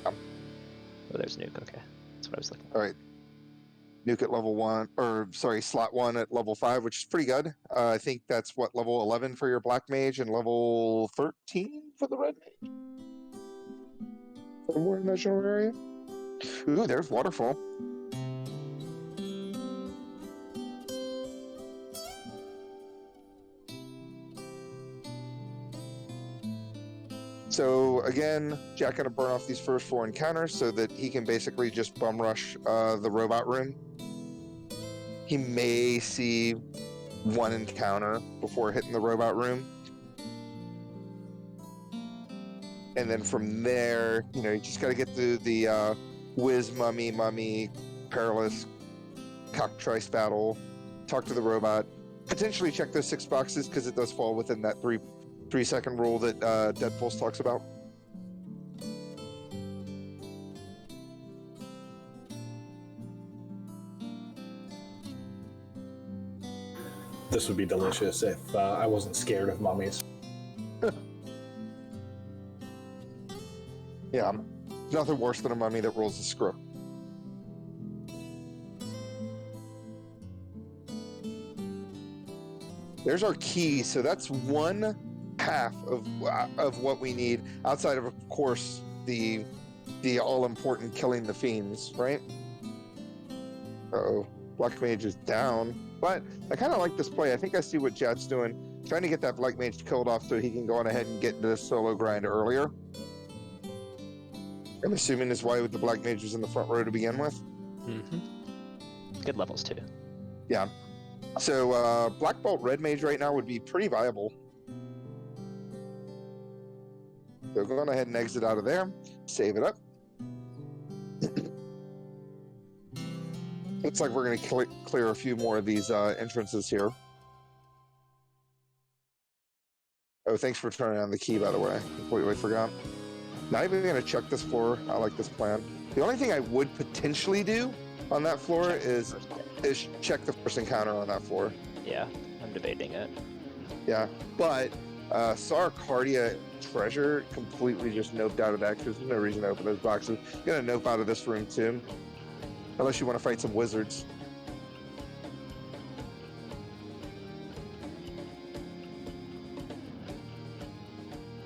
Oh, there's Nuke. Okay, that's what I was looking for. All right, Nuke at level 1, or sorry, slot 1 at level 5, which is pretty good. I think that's what, level 11 for your black mage and level 13 for the red mage. Somewhere in that general area. Ooh, there's waterfall. So again, Jack gonna burn off these first 4 encounters so that he can basically just bum rush the robot room. He may see 1 encounter before hitting the robot room. And then from there, you know, you just gotta get through the Whiz Mummy, Perilous, Cockatrice battle, talk to the robot, potentially check those 6 boxes because it does fall within that 3-second rule that Deadpulse talks about. This would be delicious if I wasn't scared of mummies. Yeah, nothing worse than a mummy that rolls a screw. There's our key, so that's 1/2 of what we need, outside of course, the all-important killing the fiends, right? Uh-oh, Black Mage is down. But I kind of like this play. I think I see what Jet's doing, trying to get that Black Mage killed off so he can go on ahead and get into the solo grind earlier. I'm assuming is why the Black Mage was in the front row to begin with. Good levels too. Yeah. So Black Bolt Red Mage right now would be pretty viable. So go on ahead and exit out of there. Save it up. Looks like we're going to clear a few more of these entrances here. Oh, thanks for turning on the key, by the way. Completely forgot. Not even going to check this floor. I like this plan. The only thing I would potentially do on that floor is is check the first encounter on that floor. Yeah, I'm debating it. Yeah, but Sarcardia treasure completely just noped out of that because there's no reason to open those boxes. You're gonna nope out of this room too, unless you want to fight some wizards.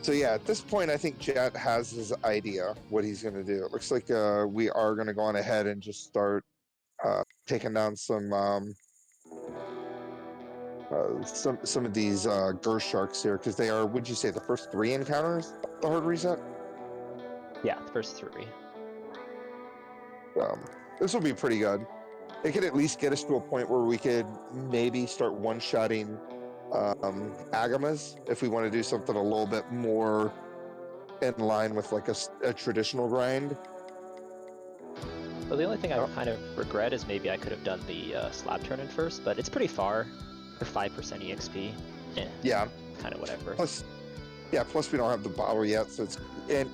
So yeah, at this point, I think Jet has his idea what he's gonna do. It looks like we are gonna go on ahead and just start taking down some of these Gur sharks here because they are. Would you say the first 3 encounters the hard reset? Yeah, the first 3. This will be pretty good. It could at least get us to a point where we could maybe start one-shotting Agamas if we want to do something a little bit more in line with like a traditional grind. Well, the only thing I kind of regret is maybe I could have done the slab turn in first, but it's pretty far for 5% EXP. Yeah. Kind of whatever. Plus we don't have the bottle yet, so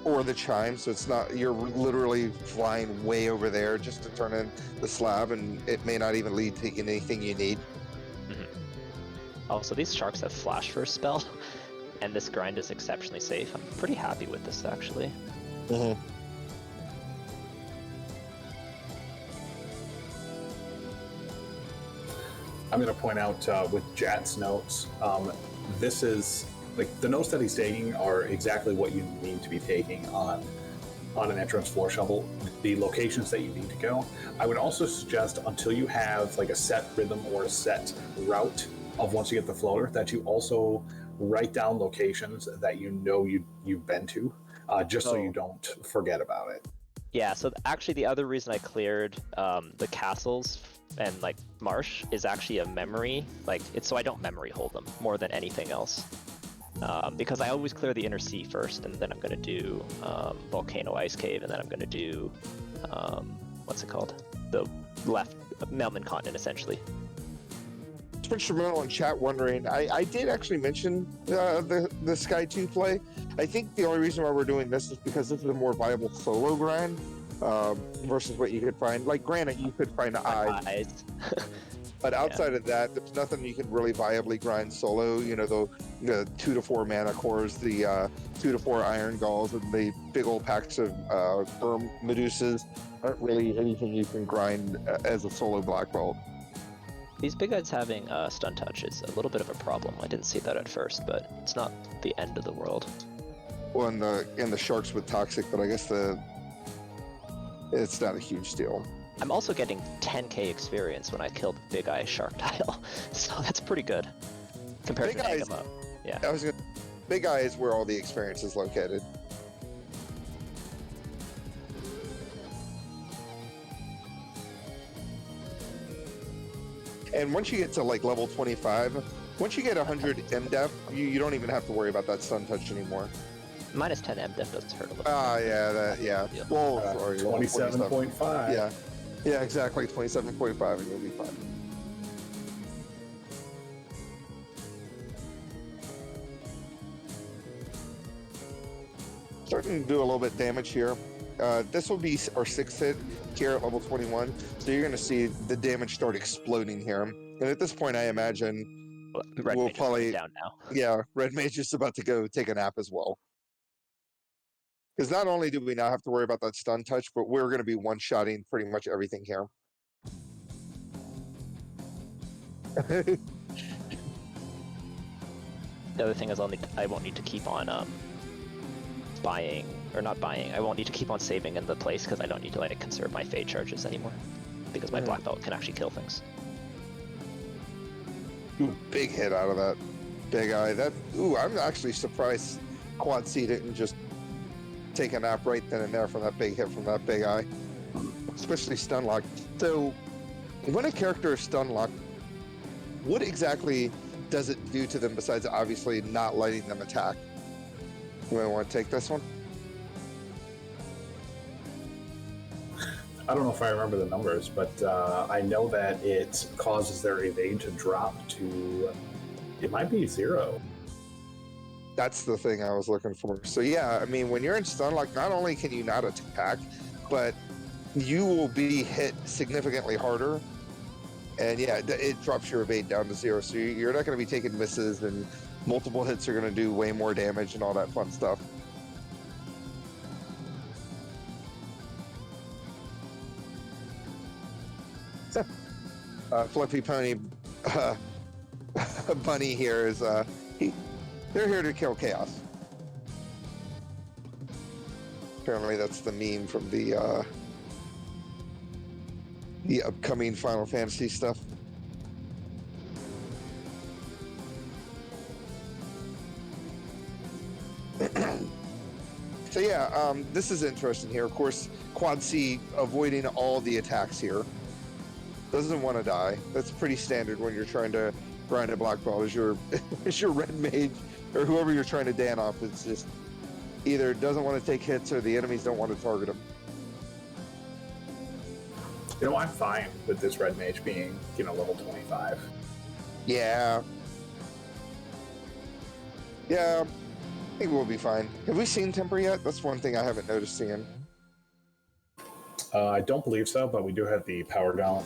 or the chime, so it's not. You're literally flying way over there just to turn in the slab, and it may not even lead to anything you need. Oh, so these sharks have flash first spell, and this grind is exceptionally safe. I'm pretty happy with this actually. I'm going to point out with Jat's notes, this is like the notes that he's taking are exactly what you need to be taking on an entrance floor shovel, the locations that you need to go. I would also suggest until you have like a set rhythm or a set route of once you get the floater, that you also write down locations that you know you've been to, just so you don't forget about it. Yeah, so actually the other reason I cleared the castles and like marsh is actually a memory, like it's so I don't memory hold them more than anything else. Because I always clear the inner sea first, and then I'm going to do Volcano Ice Cave, and then I'm going to do, what's it called? The left, Melman Continent, essentially. Instrumental in chat wondering, I did actually mention the Sky 2 play. I think the only reason why we're doing this is because this is a more viable solo grind versus what you could find. Like, granted, you could find eyes. But outside of that, there's nothing you can really viably grind solo. You know, the 2 to 4 mana cores, the 2 to 4 iron galls, and the big old packs of Medusas aren't really anything you can grind as a solo black belt. These big guys having stun touch is a little bit of a problem. I didn't see that at first, but it's not the end of the world. Well, and the sharks with toxic, but I guess it's not a huge deal. I'm also getting 10k experience when I kill the big eye shark tile, so that's pretty good compared to Agama. Yeah. Big Eye is where all the experience is located. And once you get to like level 25, once you get 100 MDef, you don't even have to worry about that stun touch anymore. Minus 10 MDef does hurt a little. Yeah. Well, sorry, 27.5. Yeah, exactly, 27.5, and you'll be fine. Starting to do a little bit of damage here. This will be our 6th hit here at level 21, so you're going to see the damage start exploding here. And at this point, I imagine we'll probably down now. Yeah, Red Mage is about to go take a nap as well. Because not only do we not have to worry about that stun touch, but we're going to be one-shotting pretty much everything here. The other thing is I won't need to keep on buying, or not buying, I won't need to keep on saving in the place because I don't need to like conserve my fade charges anymore. Because my black belt can actually kill things. Ooh, big hit out of that Big Eye. I'm actually surprised Quad C didn't just take a nap right then and there from that big hit from that Big Eye, especially stun lock. So when a character is stun locked, what exactly does it do to them besides obviously not letting them attack? You might want to take this one. I don't know if I remember the numbers, but I know that it causes their evade to drop to, it might be 0. That's the thing I was looking for. So yeah, I mean, when you're in stun lock, not only can you not attack, but you will be hit significantly harder And yeah, it drops your evade down to 0, so you're not going to be taking misses, and multiple hits are going to do way more damage and all that fun stuff. Fluffy Pony Bunny here is they're here to kill chaos. Apparently that's the meme from the upcoming Final Fantasy stuff. So yeah, this is interesting here. Of course, Quad C avoiding all the attacks here. Doesn't want to die. That's pretty standard when you're trying to grind a black belt as your red mage or whoever you're trying to Dan off. It's just either doesn't want to take hits or the enemies don't want to target him. You know, I'm fine with this red mage being, level 25. Yeah. Yeah, I think we'll be fine. Have we seen Temper yet? That's one thing I haven't noticed seeing. I don't believe so, but we do have the power down.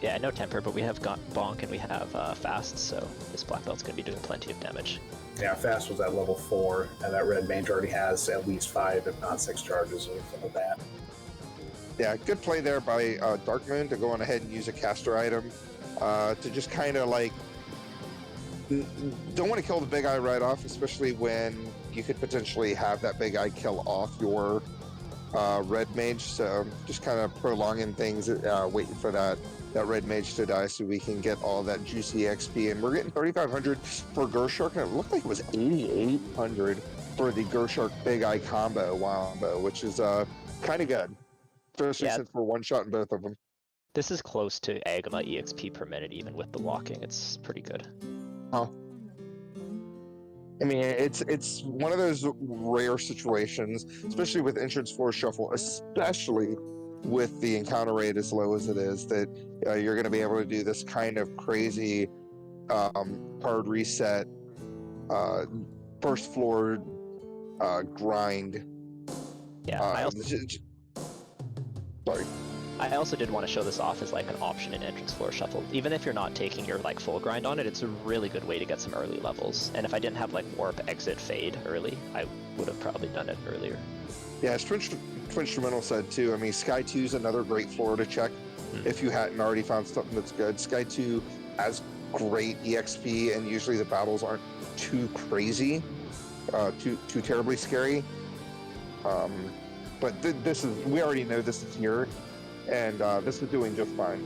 Yeah, no temper, but we have got bonk and we have fast, so this black belt's going to be doing plenty of damage. Yeah, fast was at level 4, and that red mage already has at least 5, if not 6 charges of that. Yeah, good play there by Dark Moon to go on ahead and use a caster item to just kind of like don't want to kill the big eye right off, especially when you could potentially have that big eye kill off your red mage. So just kind of prolonging things, waiting for that red mage to die so we can get all that juicy XP. And we're getting 3,500 for Gershark, and it looked like it was 8,800 for the Gershark big eye combo wombo, which is kind of good, especially since we're one shot in both of them. This is close to Agama EXP per minute, even with the walking. It's pretty good. Oh. I mean, it's one of those rare situations, especially with Entrance Force Shuffle, especially with the encounter rate as low as it is, that you're going to be able to do this kind of crazy hard reset, first floor grind. Yeah, sorry. I also did want to show this off as like an option in Entrance Floor Shuffle. Even if you're not taking your like full grind on it, it's a really good way to get some early levels. And if I didn't have like warp, exit, fade early, I would have probably done it earlier. Yeah, as Twin Instrumental said too, I mean, Sky 2 is another great floor to check if you hadn't already found something that's good. Sky 2 has great EXP, and usually the battles aren't too crazy, too terribly scary. But we already know this is here. And this is doing just fine.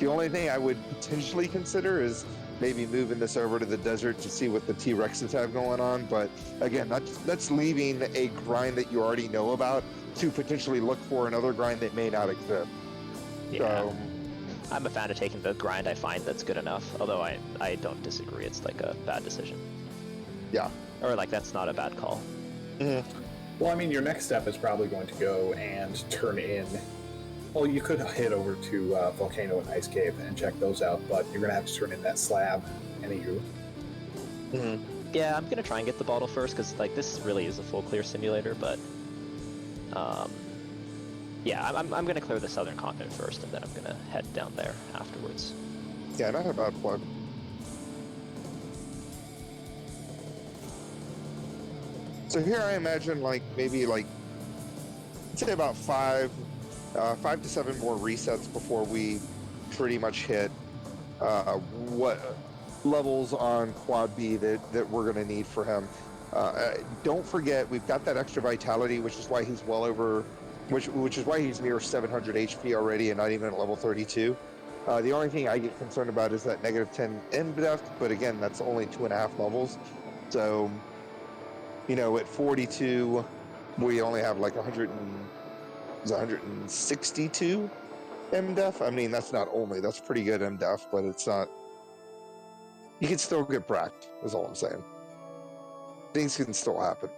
The only thing I would potentially consider is maybe moving this over to the desert to see what the T-Rexes have going on. But again, that's leaving a grind that you already know about to potentially look for another grind that may not exist. Yeah. So, I'm a fan of taking the grind I find that's good enough, although I don't disagree. It's like a bad decision. Yeah. Or like that's not a bad call. Mm-hmm. Well, I mean, your next step is probably going to go and turn in. Well, you could head over to Volcano and Ice Cave and check those out, but you're going to have to turn in that slab. Anywho. Mm-hmm. Yeah, I'm going to try and get the bottle first, because like this really is a full clear simulator, but yeah, I'm going to clear the southern continent first, and then I'm going to head down there afterwards. Yeah, not a bad plug. So here I imagine maybe say about 5 to 7 more resets before we pretty much hit what levels on Quad B that we're going to need for him. Don't forget, we've got that extra vitality, which is why he's well over, which is why he's near 700 HP already and not even at level 32. The only thing I get concerned about is that -10 end depth, but again, that's only 2.5 levels. So, at 42, we only have like 162 MDef. I mean, that's pretty good MDef, but it's not. You can still get bracked, is all I'm saying. Things can still happen.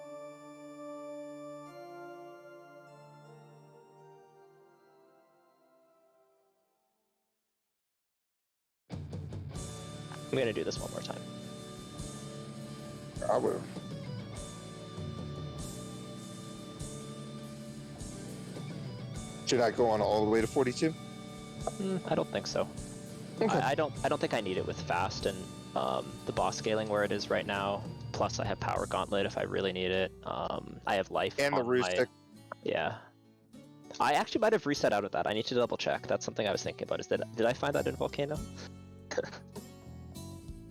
I'm gonna do this one more time. I would. Should I go on all the way to 42? I don't think so. Okay. I don't think I need it with fast and the boss scaling where it is right now. Plus, I have power gauntlet if I really need it. I have life And the on roost stick. Yeah. I actually might have reset out of that. I need to double check. That's something I was thinking about. Did I find that in Volcano?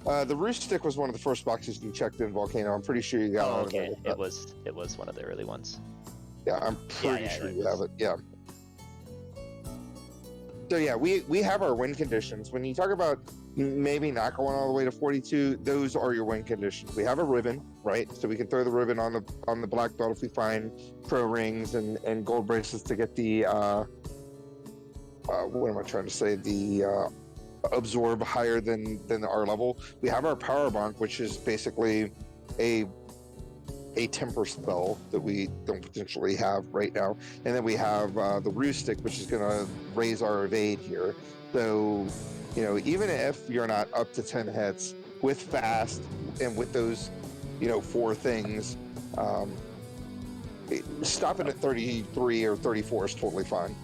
The roost stick was one of the first boxes you checked in Volcano. I'm pretty sure you got out of okay. it. It was one of the early ones. Yeah, I'm pretty yeah, sure it you was. have it. Yeah. So yeah, we have our win conditions. When you talk about maybe not going all the way to 42, those are your win conditions. We have a ribbon, right? So we can throw the ribbon on the black belt if we find pro rings and gold bracelets to get the what am I trying to say? The absorb higher than our level. We have our power bonk, which is basically a temper spell that we don't potentially have right now, and then we have the roost stick, which is going to raise our evade here. So even if you're not up to 10 hits with fast and with those 4 things, stopping at 33 or 34 is totally fine.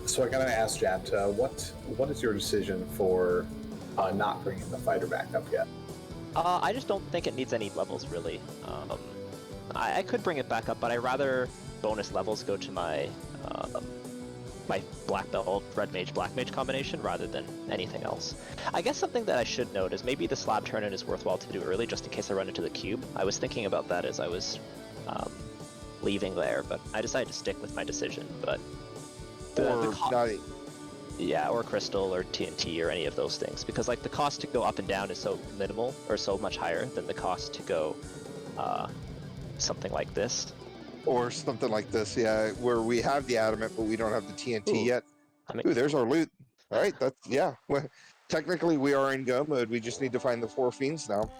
So I gotta ask, Jet, what is your decision for not bringing the fighter back up yet? I just don't think it needs any levels really. I could bring it back up, but I'd rather bonus levels go to my my black belt, red mage, black mage combination rather than anything else. I guess something that I should note is maybe the slab turn-in is worthwhile to do early just in case I run into the cube. I was thinking about that as I was leaving there, but I decided to stick with my decision. But or crystal or TNT or any of those things, because like the cost to go up and down is so minimal or so much higher than the cost to go something like this. Or something like this, yeah, where we have the adamant, but we don't have the TNT yet. Ooh, there's our loot. All right, that's, yeah. Well, technically, we are in go mode. We just need to find the 4 fiends now.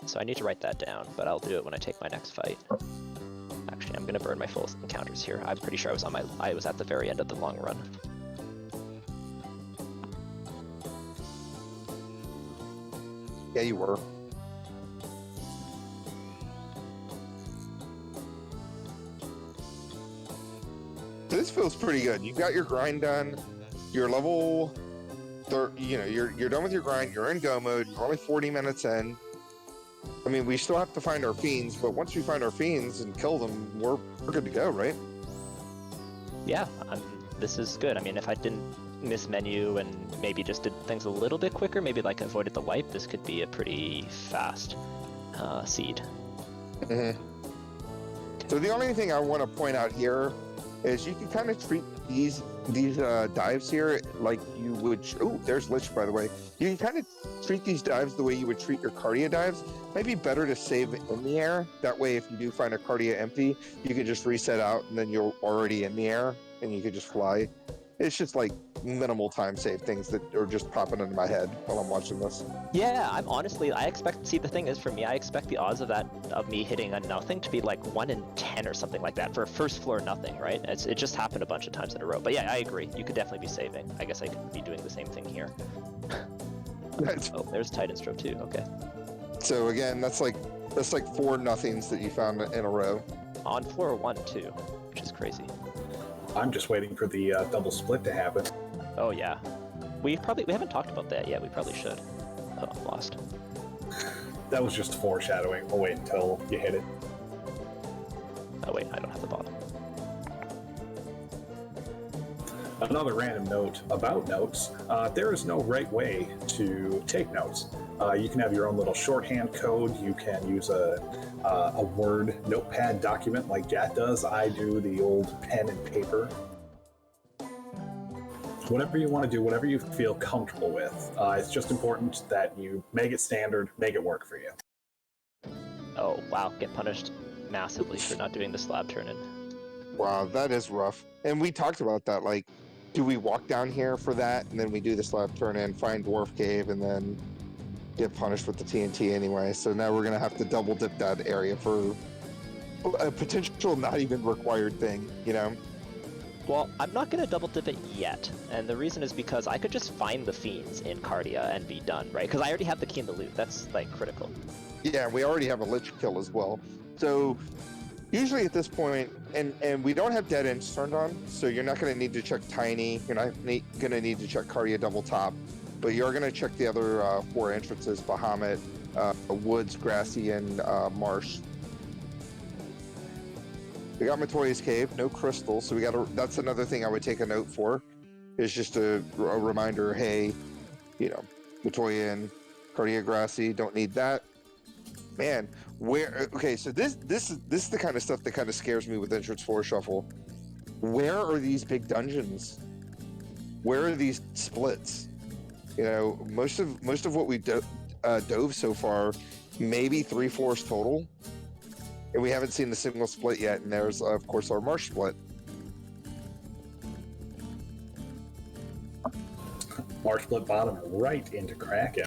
So I need to write that down, but I'll do it when I take my next fight. Actually, I'm gonna burn my full encounters here. I'm pretty sure I was at the very end of the long run. Yeah, you were. This feels pretty good. You got your grind done. You're level 30, you're done with your grind. You're in go mode. You're only 40 minutes in. I mean, we still have to find our fiends, but once we find our fiends and kill them, we're good to go, right? Yeah, this is good. I mean, if I didn't miss menu and maybe just did things a little bit quicker, maybe like avoided the wipe, this could be a pretty fast seed. Mm-hmm. So the only thing I want to point out here is you can kind of treat these dives here like you would. Oh, there's Lich, by the way. You can kind of treat these dives the way you would treat your Cardia dives. Maybe better to save in the air. That way, if you do find a Cardia empty, you can just reset out, and then you're already in the air, and you can just fly. It's just like minimal time save things that are just popping into my head while I'm watching this. Yeah, I expect. See, the thing is, for me, I expect the odds of me hitting a nothing to be like 1 in 10 or something like that for a first floor nothing, right? It just happened a bunch of times in a row. But yeah, I agree. You could definitely be saving. I guess I could be doing the same thing here. Oh, there's Titan's Stroke too. Okay. So again, that's like 4 nothings that you found in a row. On floor 1 too, which is crazy. I'm just waiting for the double split to happen. Oh yeah, we haven't talked about that yet. We probably should. Oh, I'm lost. That was just foreshadowing. We'll wait until you hit it. Oh wait, I don't have the bottom. Another random note about notes, there is no right way to take notes. You can have your own little shorthand code. You can use a Word notepad document like Jat does. I do the old pen and paper. Whatever you want to do, whatever you feel comfortable with. It's just important that you make it standard, make it work for you. Oh wow, get punished massively for not doing the slab turn-in. Wow, that is rough. And we talked about that, like, do we walk down here for that, and then we do the slab turn-in, find Dwarf Cave, and then get punished with the TNT anyway? So now we're going to have to double dip that area for a potential not even required thing, Well, I'm not going to double dip it yet, and the reason is because I could just find the fiends in Cardia and be done, right? Because I already have the key in the loot. That's, like, critical. Yeah, we already have a Lich kill as well. So usually at this point, and we don't have dead ends turned on, so you're not going to need to check Tiny. You're not going to need to check Cardia double top, but you're going to check the other 4 entrances: Bahamut, Woods, Grassy, and Marsh. We got Matoya's Cave, no crystals, so we got. That's another thing I would take a note for, is just a reminder. Hey, you know, Matoya and Cardia, Grassy, don't need that. Man, where? Okay, so this is the kind of stuff that kind of scares me with Entrance 4 Shuffle. Where are these big dungeons? Where are these splits? You know, most of what we dove so far, maybe 3/4 total, and we haven't seen the single split yet. And there's of course our Marsh split. Marsh split bottom right into Kraken.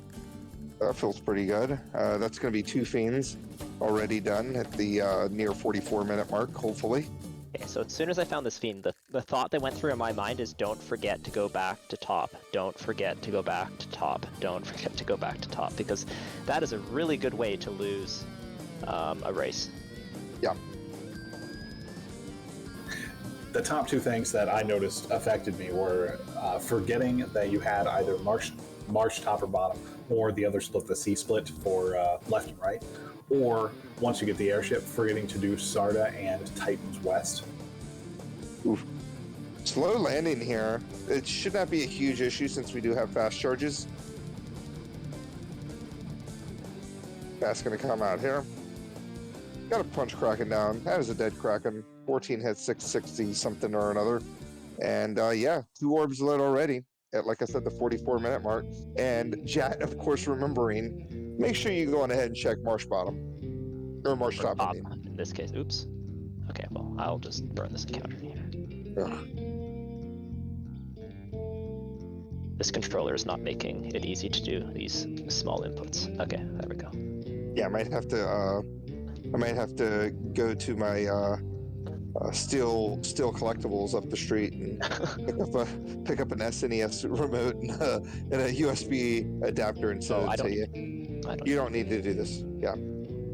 That feels pretty good. That's going to be 2 fiends already done at the near 44-minute mark, hopefully. Okay, so as soon as I found this fiend, the thought that went through in my mind is don't forget to go back to top. Don't forget to go back to top. Don't forget to go back to top, because that is a really good way to lose a race. Yeah. The top 2 things that I noticed affected me were forgetting that you had either Marsh top or bottom, or the other split, the C split for left and right, or once you get the airship, forgetting to do Sarda and Titans West. Oof. Slow landing here. It should not be a huge issue since we do have fast charges. That's going to come out here. Got to punch Kraken down. That is a dead Kraken. 14 hits, 660 something or another. And yeah, 2 orbs lit already at, like I said, the 44-minute mark. And Jat, of course, remembering, make sure you go on ahead and check Marsh bottom. Or Marsh top, I mean. In this case, oops. Okay, well, I'll just burn this encounter here. Ugh. This controller is not making it easy to do these small inputs. Okay, there we go. Yeah, I might have to go to my Steel collectibles up the street and pick up an SNES remote and a USB adapter and send it to you. You don't need to do this. Yeah.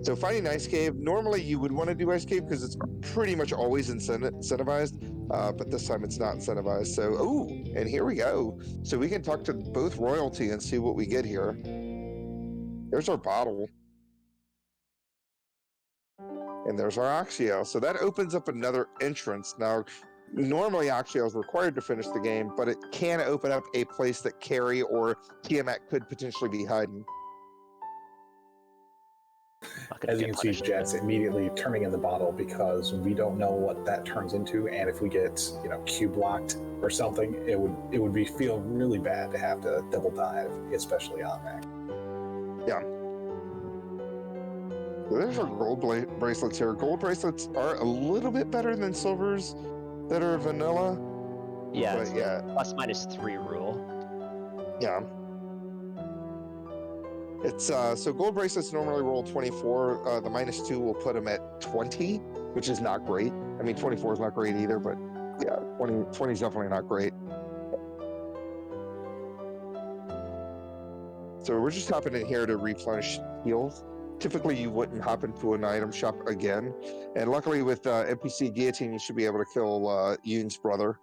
So finding Ice Cave, normally you would want to do Ice Cave because it's pretty much always incentivized, but this time it's not incentivized. So, ooh, and here we go. So we can talk to both royalty and see what we get here. There's our bottle. And there's our Oxio. So that opens up another entrance. Now, normally Oxio is required to finish the game, but it can open up a place that Carrie or Tiamat could potentially be hiding. As you can see, Jet's immediately turning in the bottle because we don't know what that turns into, and if we get, Q blocked or something, it would feel really bad to have to double dive, especially on that. Yeah. So there's our gold bracelets here. Gold bracelets are a little bit better than silvers that are vanilla. Yeah, but yeah. ±3 rule. Yeah. It's so gold bracelets normally roll 24. The -2 will put them at 20, which is not great. I mean, 24 is not great either, but yeah, 20 is definitely not great. So we're just hopping in here to replenish heals. Typically, you wouldn't hop into an item shop again. And luckily with NPC Guillotine, you should be able to kill Yoon's brother.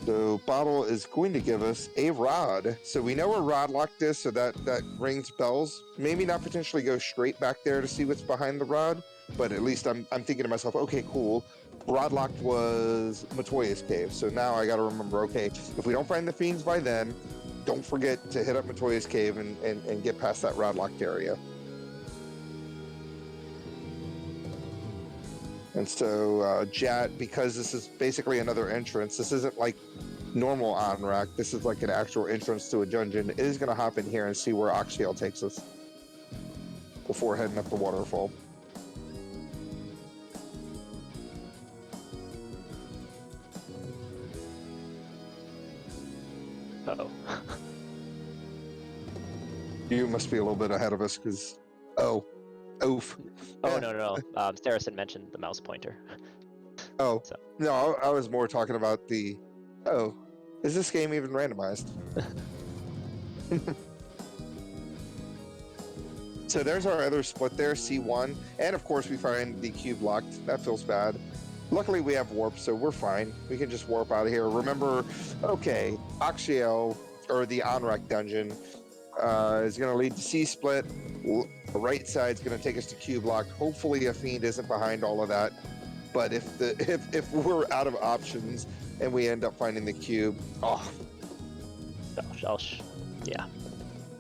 So Bottle is going to give us a rod. So we know where rod locked is, so that rings bells. Maybe not potentially go straight back there to see what's behind the rod, but at least I'm thinking to myself, okay, cool. Rod locked was Matoya's Cave. So now I got to remember, okay, if we don't find the fiends by then, don't forget to hit up Matoya's Cave and get past that rod locked area. And so Jat, because this is basically another entrance, this isn't like normal on-rack, this is like an actual entrance to a dungeon, is going to hop in here and see where Oxiel takes us before heading up the waterfall. Uh-oh. You must be a little bit ahead of us because, oof. Oh, Yeah. no. Saracen mentioned the mouse pointer. Oh, So. no, I was more talking about the, is this game even randomized? So there's our other split there, C1. And of course we find the cube locked. That feels bad. Luckily we have warp, so we're fine. We can just warp out of here. Remember, okay, Oxiel, or the Onrak dungeon, is going to lead to C-split. The right side's going to take us to cube locked. Hopefully a fiend isn't behind all of that. But if we're out of options and we end up finding the cube,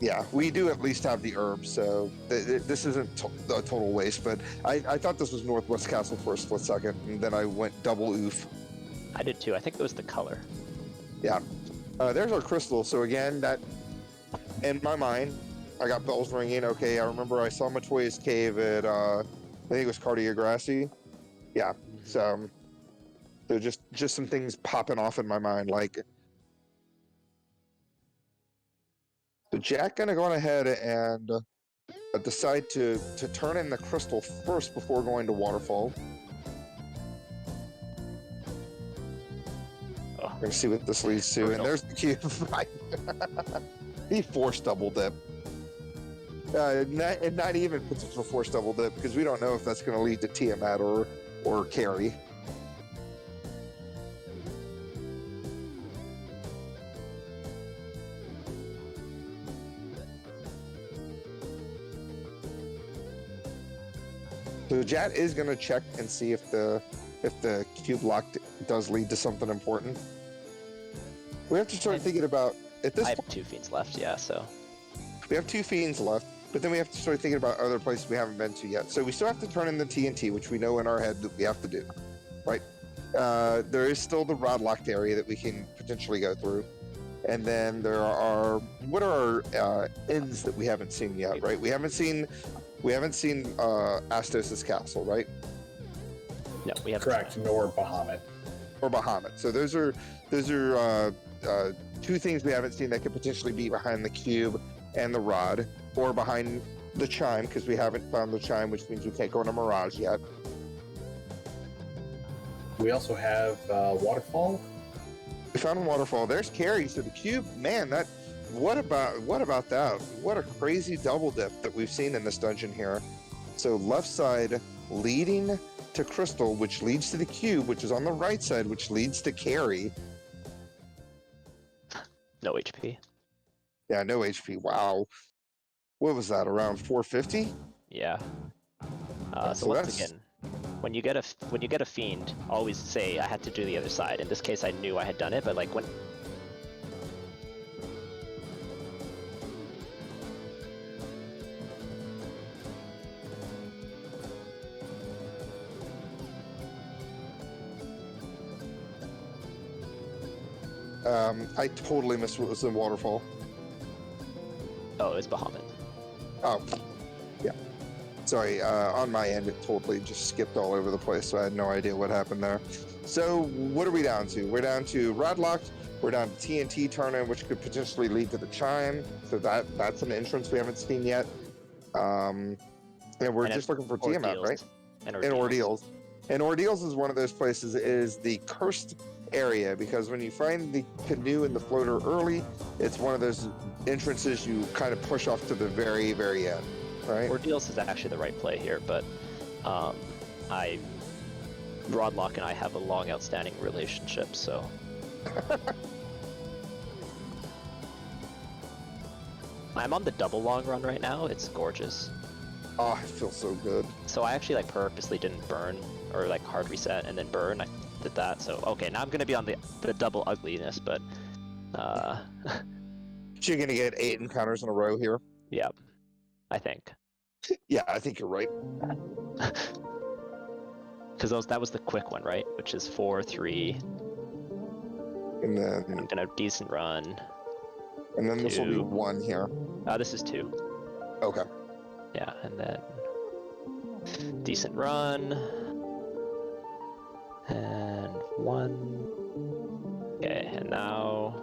yeah, we do at least have the herbs, so this isn't a total waste. But I thought this was Northwest Castle for a split second, and then I went double oof. I did too. I think it was the color. Yeah. There's our crystal. So again, that in my mind, I got bells ringing. Okay, I remember I saw Matoya's cave at I think it was Cardiograssi. Yeah. So just some things popping off in my mind, like. So Jack gonna go on ahead and decide to turn in the crystal first before going to waterfall. We're gonna see what this leads to, and there's the cube. He forced double dip. Not even potential forced double dip because we don't know if that's gonna lead to Tiamat or carry. So Jat is going to check and see if the cube lock does lead to something important. We have to start thinking about at this. I have 2 fiends left, yeah. So we have 2 fiends left, but then we have to start thinking about other places we haven't been to yet. So we still have to turn in the TNT, which we know in our head that we have to do, right? There is still the rod locked area that we can potentially go through, and then there are what are our ends that we haven't seen yet, right? We haven't seen Astos' castle, right? No, we haven't. Correct, nor Bahamut. Or Bahamut. So those are 2 things we haven't seen that could potentially be behind the cube and the rod, or behind the chime, because we haven't found the chime, which means we can't go into Mirage yet. We also have Waterfall. We found a waterfall. There's carry. So the cube, man, that. What about that? What a crazy double dip that we've seen in this dungeon here. So left side leading to crystal, which leads to the cube, which is on the right side, which leads to carry. No HP. Yeah, no HP. Wow. What was that? Around 450? Yeah. So once again, when you get a fiend, always say I had to do the other side. In this case, I knew I had done it, but like when. I totally missed what was in waterfall. Oh, it was Bahamut. Oh, yeah. Sorry, on my end, it totally just skipped all over the place, so I had no idea what happened there. So what are we down to? We're down to rod locked. We're down to TNT turn-in, which could potentially lead to the chime. So that's an entrance we haven't seen yet. And we're just looking for Tiamat, right? And Ordeals. And Ordeals is one of those places, is the cursed area, because when you find the canoe and the floater early, it's one of those entrances you kind of push off to the very, very end, right? Ordeals is actually the right play here, but Rodlock and I have a long outstanding relationship, so. I'm on the double long run right now. It's gorgeous. Oh, it feels so good. So I actually like purposely didn't burn or like hard reset and then burn. I did that. So okay, now I'm gonna be on the double ugliness, but You're gonna get 8 encounters in a row here. yeah, I think. Yeah, I think you're right. Because that was the quick one, right? Which is 4, 3. And then I'm gonna decent run. And then 2. this will be 1 here. This is 2. Okay. Yeah, and then decent run. And 1. Okay, and now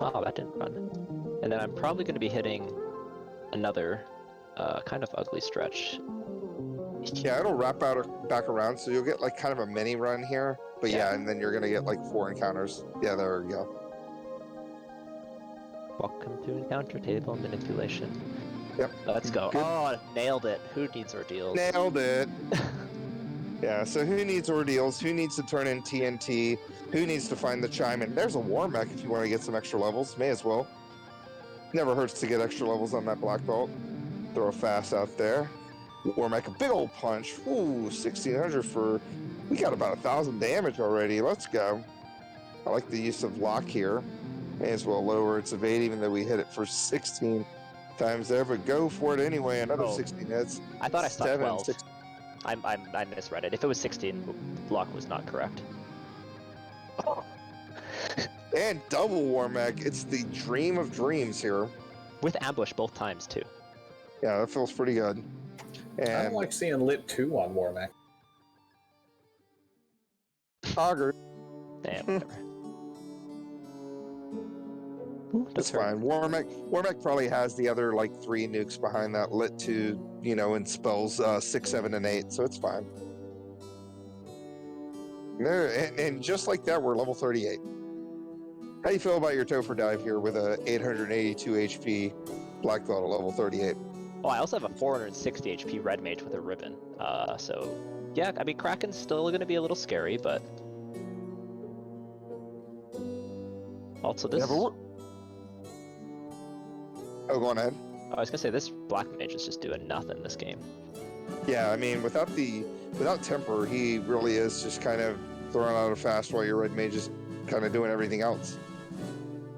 Oh, that didn't run. And then I'm probably going to be hitting another kind of ugly stretch. Yeah, it'll wrap out or back around, so you'll get like kind of a mini run here. But yeah, and then you're gonna get like 4 encounters. Yeah, there we go. Welcome to encounter table manipulation. Yep. Let's go. Good. Oh, nailed it. Who needs ordeals? Nailed it. Yeah, so who needs ordeals? Who needs to turn in TNT? Who needs to find the chime? And there's a war mech if you want to get some extra levels. May as well. Never hurts to get extra levels on that black belt. Throw a fast out there. War mech, a big old punch. Ooh, 1600 for... We got about 1,000 damage already. Let's go. I like the use of lock here. May as well lower its evade, even though we hit it for 16 times there. But go for it anyway. Another 16 hits. I thought I saw 12. 6. I misread it. If it was 16, block was not correct. And double war mech. It's the dream of dreams here. With ambush both times, too. Yeah, that feels pretty good. I don't And like seeing lit 2 on Warmech. Auger. Damn, whatever. Ooh, That's does hurt. fine. Warmech probably has the other like 3 nukes behind that lit 2, you know, and spells 6, 7, and 8, so it's fine. There, and just like that, we're level 38. How do you feel about your Topher dive here with a 882 HP black belt at level 38? Oh, I also have a 460 HP red mage with a ribbon. So yeah, I mean Kraken's still going to be a little scary, but also this. Yeah, but oh, go on ahead. I was gonna say this black mage is just doing nothing this game. Yeah, I mean, without temper, he really is just kind of throwing out a fast while your red mage is kind of doing everything else.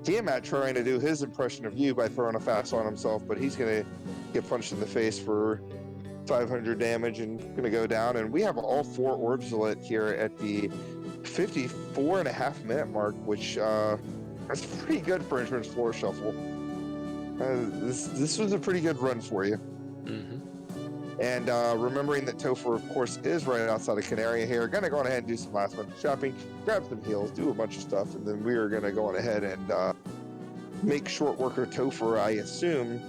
Tiamat trying to do his impression of you by throwing a fast on himself, but he's gonna get punched in the face for 500 damage and gonna go down. And we have all 4 orbs lit here at the 54.5 minute mark, which that's pretty good for entrance floor shuffle. This was a pretty good run for you. Mm-hmm. And remembering that Topher, of course, is right outside of Canaria here, gonna go on ahead and do some last minute shopping, grab some heals, do a bunch of stuff, and then we are gonna go on ahead and make short work of Topher, I assume.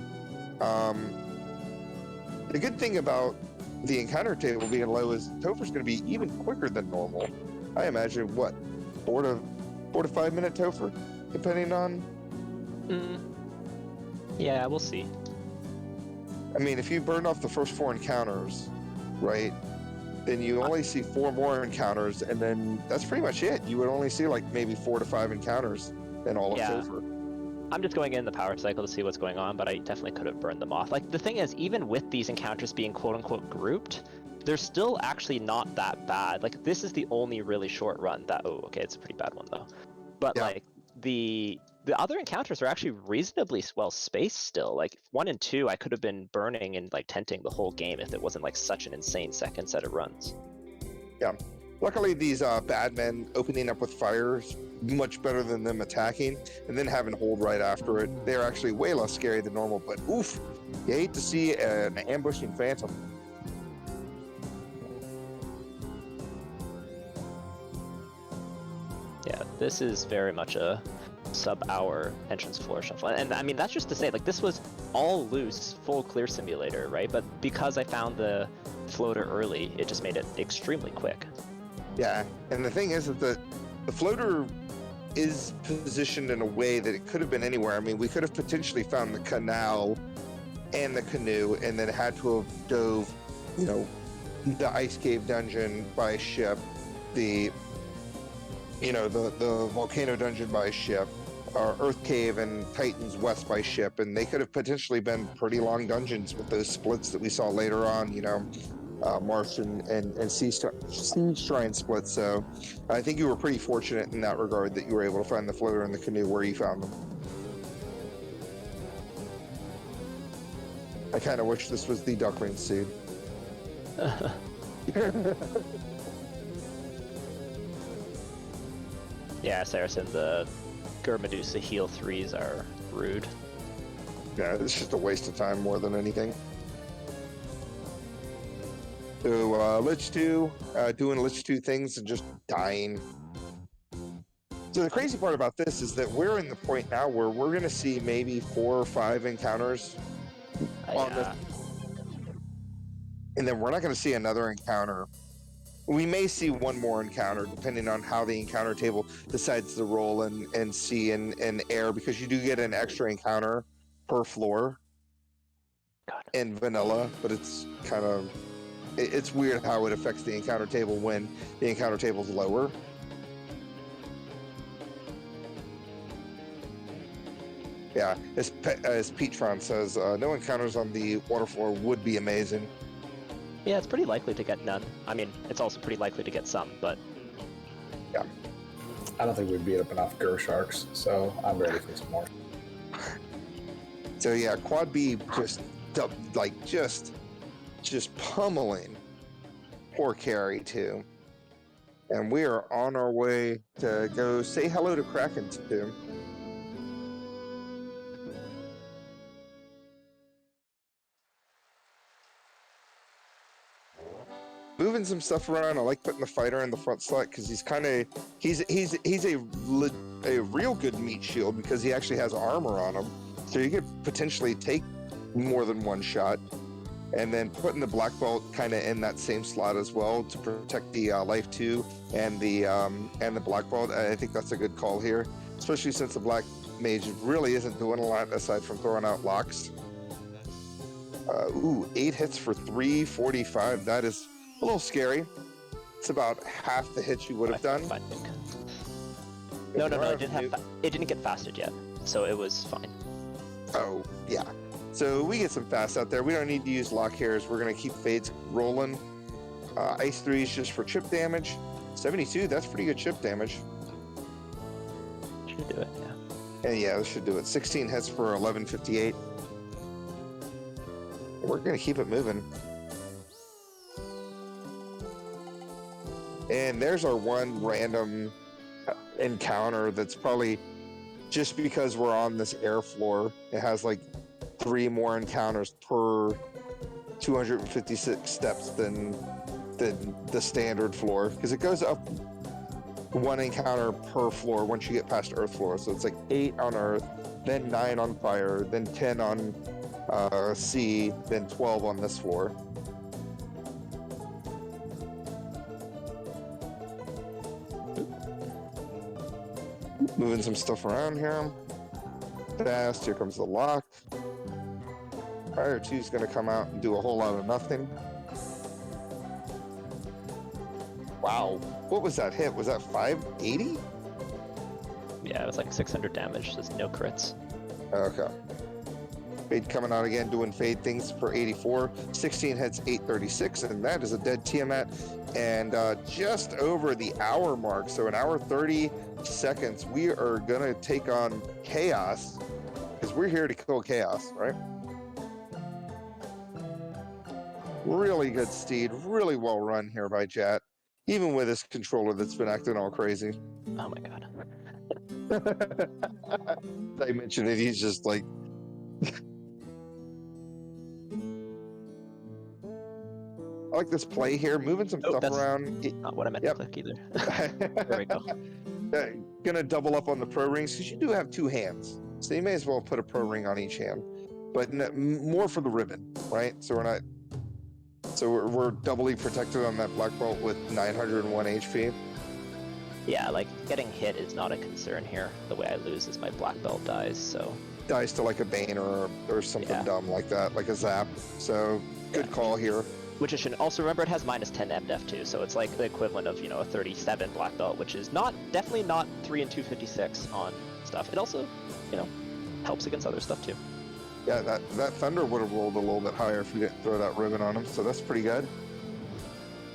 The good thing about the encounter table being low is Topher's gonna be even quicker than normal. I imagine, what, 4 to 5 minute Topher, depending on... Yeah, we'll see. I mean, if you burned off the first 4 encounters, right, then you only see 4 more encounters, and then that's pretty much it. You would only see like maybe 4 to 5 encounters in all of Topher. I'm just going in the power cycle to see what's going on, but I definitely could have burned them off. Like, the thing is, even with these encounters being quote-unquote grouped, they're still actually not that bad. Like, this is the only really short run that... Oh, okay, it's a pretty bad one, though. But, like, the other encounters are actually reasonably well spaced still. Like 1 and 2, I could have been burning and like tenting the whole game if it wasn't like such an insane second set of runs. Yeah. Luckily, these bad men opening up with fire is much better than them attacking, and then having hold right after it. They're actually way less scary than normal, but oof, you hate to see an ambushing phantom. Yeah, this is very much a sub-hour entrance floor shuffle. And I mean, that's just to say, like, this was all loose, full clear simulator, right? But because I found the floater early, it just made it extremely quick. Yeah, and the thing is that the floater is positioned in a way that it could have been anywhere. I mean, we could have potentially found the canal and the canoe and then had to have dove, you know, the ice cave dungeon by ship, the volcano dungeon by ship, Earth Cave and Titan's West by ship, and they could have potentially been pretty long dungeons with those splits that we saw later on, you know, Marsh and Sea Shrine splits. So I think you were pretty fortunate in that regard that you were able to find the floater and the canoe where you found them. I kind of wish this was the Duckling seed. Yeah, Saracen, the Medusa heal 3s are rude. Yeah, it's just a waste of time more than anything. So Lich 2, doing Lich 2 things and just dying. So the crazy part about this is that we're in the point now where we're going to see maybe 4 or 5 encounters on this, and then we're not going to see another encounter. We may see one more encounter depending on how the encounter table decides to roll in sea and air, because you do get an extra encounter per floor in vanilla, but it's kind of, it's weird how it affects the encounter table when the encounter table is lower. Yeah, as Petron says, no encounters on the water floor would be amazing. Yeah, it's pretty likely to get none. I mean, it's also pretty likely to get some, but... Yeah. I don't think we'd beat up enough Gur Sharks, so I'm ready for some more. So yeah, Quad B just pummeling poor Carrie too. And we are on our way to go say hello to Kraken too. Moving some stuff around. I like putting the fighter in the front slot because he's a real good meat shield because he actually has armor on him, so you could potentially take more than one shot. And then putting the black belt kind of in that same slot as well to protect the life 2 and the black belt. I think that's a good call here, especially since the black mage really isn't doing a lot aside from throwing out locks. 8 hits for 345. That is a little scary. It's about half the hits you would have done. I think. No, it didn't get fasted yet, so it was fine. Oh, yeah. So we get some fast out there. We don't need to use lock hairs. We're going to keep fades rolling. Ice 3 is just for chip damage. 72, that's pretty good chip damage. Should do it, yeah. And yeah, this should do it. 16 hits for 1158. We're going to keep it moving. And there's our one random encounter that's probably just because we're on this air floor. It has like 3 more encounters per 256 steps than the standard floor, because it goes up 1 encounter per floor once you get past earth floor. So it's like 8 on earth, then 9 on fire, then 10 on sea, then 12 on this floor. Moving some stuff around here. Fast. Here comes the lock. Fire 2 is going to come out and do a whole lot of nothing. Wow. What was that hit? Was that 580? Yeah, it was like 600 damage. There's no crits. Okay. Fade coming out again, doing fade things for 84. 16 hits, 836, and that is a dead Tiamat. And just over the hour mark, so an hour 30 seconds, we are going to take on Chaos, because we're here to kill Chaos, right? Really good steed, really well run here by Jat, even with his controller that's been acting all crazy. Oh my god. I mentioned it, he's just like... I like this play here, moving some stuff around. Not what I meant to click either. There we go. Gonna double up on the pro rings because you do have 2 hands, so you may as well put a pro ring on each hand, but more for the ribbon, right? So we're doubly protected on that black belt with 901 HP. Yeah, like getting hit is not a concern here. The way I lose is my black belt dies, so dies to like a Bane or something dumb like that, like a Zap. So good call here. Which I should also remember, it has -10 MDef too, so it's like the equivalent of, a 37 black belt, which is definitely not 3 and 256 on stuff. It also, helps against other stuff too. Yeah, that Thunder would have rolled a little bit higher if you didn't throw that ribbon on him, so that's pretty good.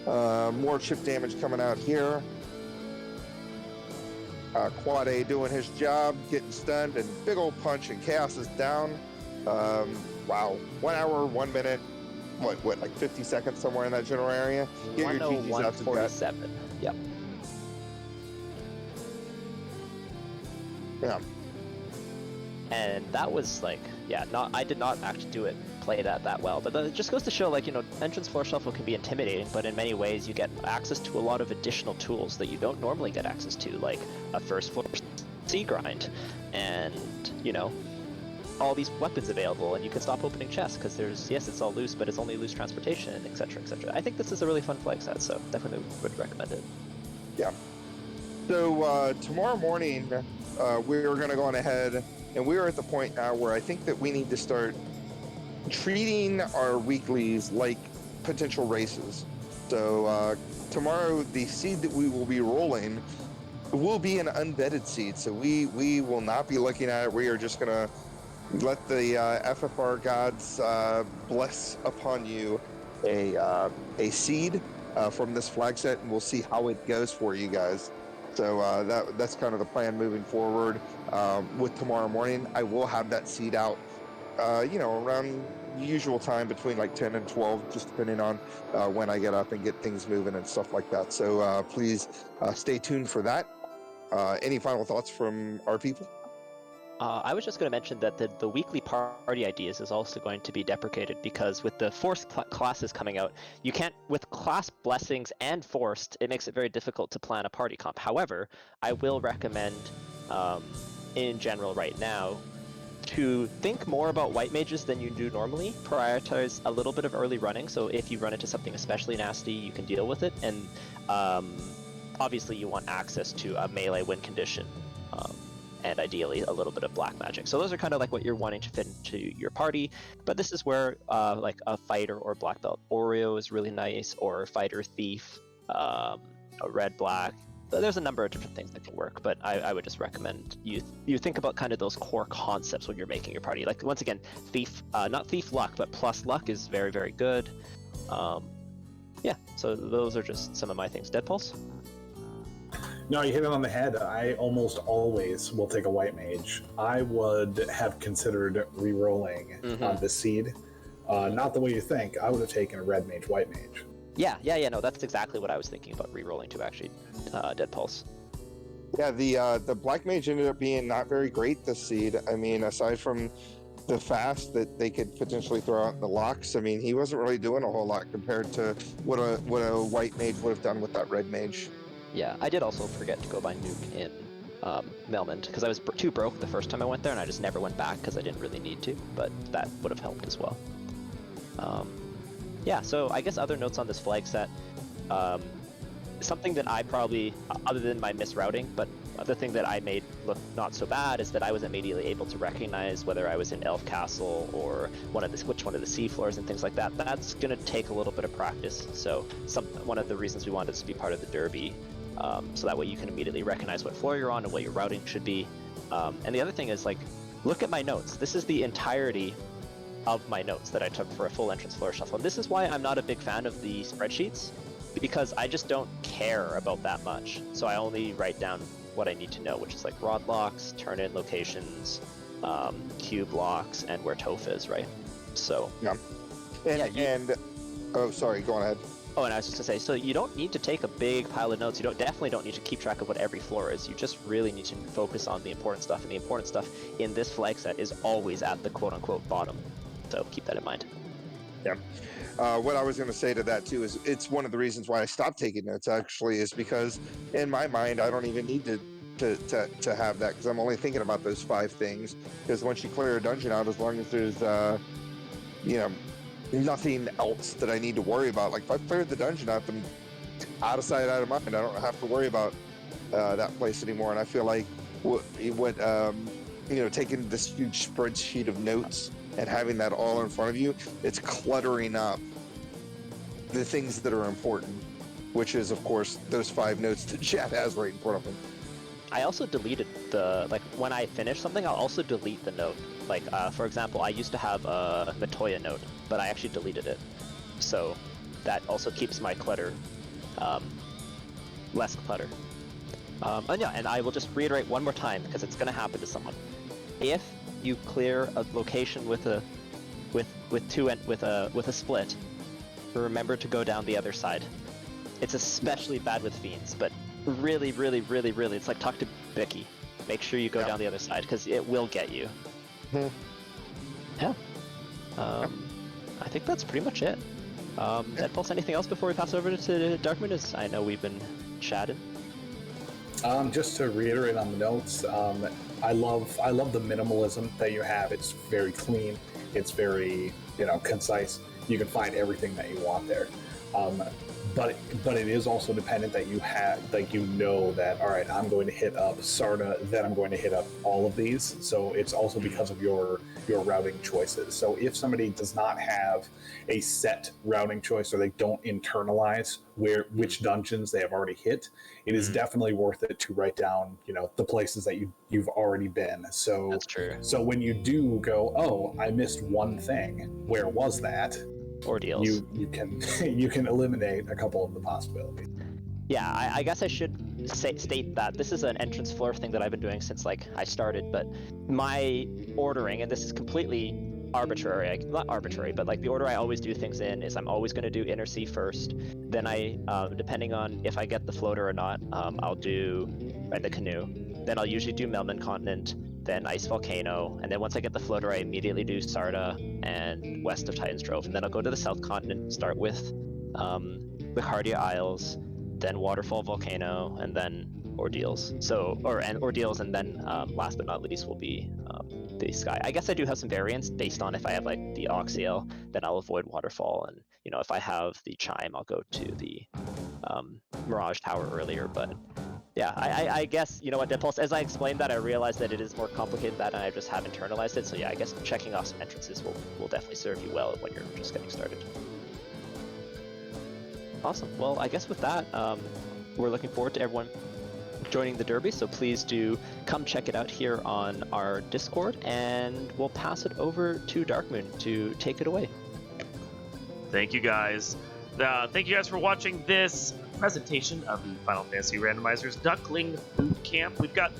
More chip damage coming out here. Quad A doing his job, getting stunned, and big old punch, and Chaos is down. Wow, 1 hour, 1 minute. What, like 50 seconds somewhere in that general area? Get your GGs out to that. Yep. Yeah. And that was like, I did not actually play that well. But it just goes to show, like, entrance floor shuffle can be intimidating, but in many ways you get access to a lot of additional tools that you don't normally get access to, like a first floor C grind, and all these weapons available, and you can stop opening chests because yes, it's all loose, but it's only loose transportation, etc., etc. I think this is a really fun flag set, so definitely would recommend it. Yeah. So tomorrow morning, we're going to go on ahead, and we're at the point now where I think that we need to start treating our weeklies like potential races. So tomorrow, the seed that we will be rolling will be an unvetted seed. So we will not be looking at it. We are just going to let the FFR gods bless upon you a seed from this flag set, and we'll see how it goes for you guys. So that's kind of the plan moving forward. With tomorrow morning, I will have that seed out, around usual time between like 10 and 12, just depending on when I get up and get things moving and stuff like that. So please stay tuned for that. Any final thoughts from our people? I was just going to mention that the weekly party ideas is also going to be deprecated, because with the forced classes coming out, you can't, with class blessings and forced, it makes it very difficult to plan a party comp. However, I will recommend, in general right now, to think more about white mages than you do normally. Prioritize a little bit of early running, so if you run into something especially nasty, you can deal with it, and obviously you want access to a melee win condition. And ideally a little bit of black magic. So those are kind of like what you're wanting to fit into your party. But this is where like a fighter or black belt Oreo is really nice, or fighter thief, a red black. There's a number of different things that can work, but I would just recommend you think about kind of those core concepts when you're making your party. Like, once again, thief, not thief luck, but plus luck is very, very good. Yeah, so those are just some of my things. Dead Pulse? No, you hit it on the head. I almost always will take a white mage. I would have considered re-rolling on this seed. Not the way you think. I would have taken a red mage, white mage. Yeah, no, that's exactly what I was thinking about re-rolling to, actually. Dead Pulse. Yeah, the black mage ended up being not very great this seed. I mean, aside from the fast that they could potentially throw out in the locks, I mean, he wasn't really doing a whole lot compared to what a white mage would have done with that red mage. Yeah, I did also forget to go buy Nuke in Melmond, because I was too broke the first time I went there, and I just never went back because I didn't really need to, but that would have helped as well. Yeah, so I guess other notes on this flag set, something that I probably, other than my misrouting, but the thing that I made look not so bad is that I was immediately able to recognize whether I was in Elf Castle or which one of the sea floors and things like that. That's going to take a little bit of practice, so one of the reasons we wanted this to be part of the Derby, so that way you can immediately recognize what floor you're on and what your routing should be. And the other thing is, like, look at my notes. This is the entirety of my notes that I took for a full entrance floor shuffle. And this is why I'm not a big fan of the spreadsheets, because I just don't care about that much. So I only write down what I need to know, which is like rod locks, turn-in locations, cube locks, and where Toph is, right? So yeah. And oh, sorry, go on ahead. Oh, and I was just gonna say, so you don't need to take a big pile of notes. You definitely don't need to keep track of what every floor is. You just really need to focus on the important stuff, and the important stuff in this flag set is always at the quote-unquote bottom. So keep that in mind. Yeah. What I was going to say to that too is it's one of the reasons why I stopped taking notes, actually, is because in my mind I don't even need to have that, because I'm only thinking about those 5 things. Because once you clear a dungeon out, as long as there's nothing else that I need to worry about, like if I've cleared the dungeon out, then out of sight, out of mind. I don't have to worry about that place anymore. And I feel like taking this huge spreadsheet of notes and having that all in front of you, it's cluttering up the things that are important, which is, of course, those 5 notes that Chad has right in front of him. I also deleted when I finish something, I'll also delete the note. Like, for example, I used to have a Matoya note, but I actually deleted it. So that also keeps my clutter less clutter. And I will just reiterate one more time, because it's going to happen to someone. If you clear a location with a split, remember to go down the other side. It's especially bad with fiends, but really, really, really, really, it's like talk to Vicky. Make sure you go down the other side, because it will get you. Yeah. I think that's pretty much it. Deadpulse, anything else before we pass over to Darkmoon? As I know we've been chatting. Just to reiterate on the notes, I love the minimalism that you have. It's very clean. It's very concise. You can find everything that you want there. But it is also dependent that you have that, all right, I'm going to hit up Sarda, then I'm going to hit up all of these. So it's also because of your routing choices. So if somebody does not have a set routing choice, or they don't internalize which dungeons they have already hit, it is definitely worth it to write down the places that you've already been. So That's true. So when you do go, oh, I missed one thing, where was that? Ordeals. You can eliminate a couple of the possibilities. Yeah, I guess I should state that this is an entrance floor thing that I've been doing since I started, but my ordering, and this is completely arbitrary, not arbitrary, but the order I always do things in is I'm always going to do Inner Sea first, then I, depending on if I get the floater or not, I'll do the canoe, then I'll usually do Melman Continent, then Ice Volcano, and then once I get the floater, I immediately do Sarda and west of Titan's Drove, and then I'll go to the South Continent, start with the Cardia Isles, then Waterfall Volcano, and then Ordeals. Ordeals, and then last but not least will be the Sky. I guess I do have some variants based on if I have the Oxiel, then I'll avoid Waterfall, and if I have the Chime, I'll go to the Mirage Tower earlier, but yeah, I guess, Deadpulse, as I explained that, I realized that it is more complicated than that, and I just have internalized it, so yeah, I guess checking off some entrances will definitely serve you well when you're just getting started. Awesome. Well, I guess with that, we're looking forward to everyone joining the Derby, so please do come check it out here on our Discord, and we'll pass it over to Darkmoon to take it away. Thank you guys. Thank you guys for watching this presentation of the Final Fantasy Randomizer's Duckling Boot Camp. We've got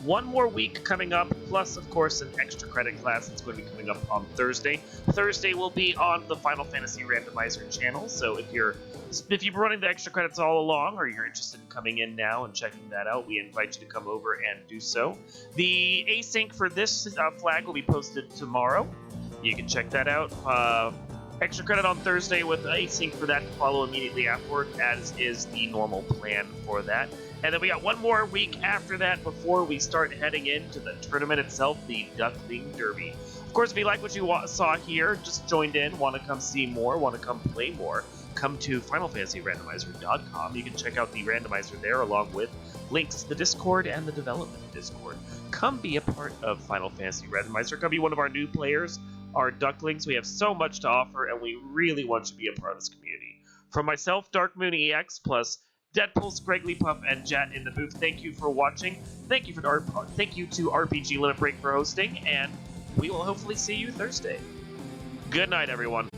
one more week coming up, plus, of course, an extra credit class that's going to be coming up on Thursday. Thursday will be on the Final Fantasy Randomizer channel, so if you've been running the extra credits all along, or you're interested in coming in now and checking that out, we invite you to come over and do so. The async for this flag will be posted tomorrow. You can check that out. Extra credit on Thursday with async for that to follow immediately afterward, as is the normal plan for that. And then we got one more week after that before we start heading into the tournament itself, the Duckling Derby. Of course, if you like what you saw here, just joined in, want to come see more, want to come play more, come to FinalFantasyRandomizer.com. You can check out the randomizer there, along with links to the Discord and the development Discord. Come be a part of Final Fantasy Randomizer. Come be one of our new players, our Ducklings. We have so much to offer, and we really want you to be a part of this community. From myself, Darkmoon EX, plus Deadpulse, Greggly Puff, and Jet in the booth, thank you for watching. Thank you to RPG Limit Break for hosting, and we will hopefully see you Thursday. Good night, everyone.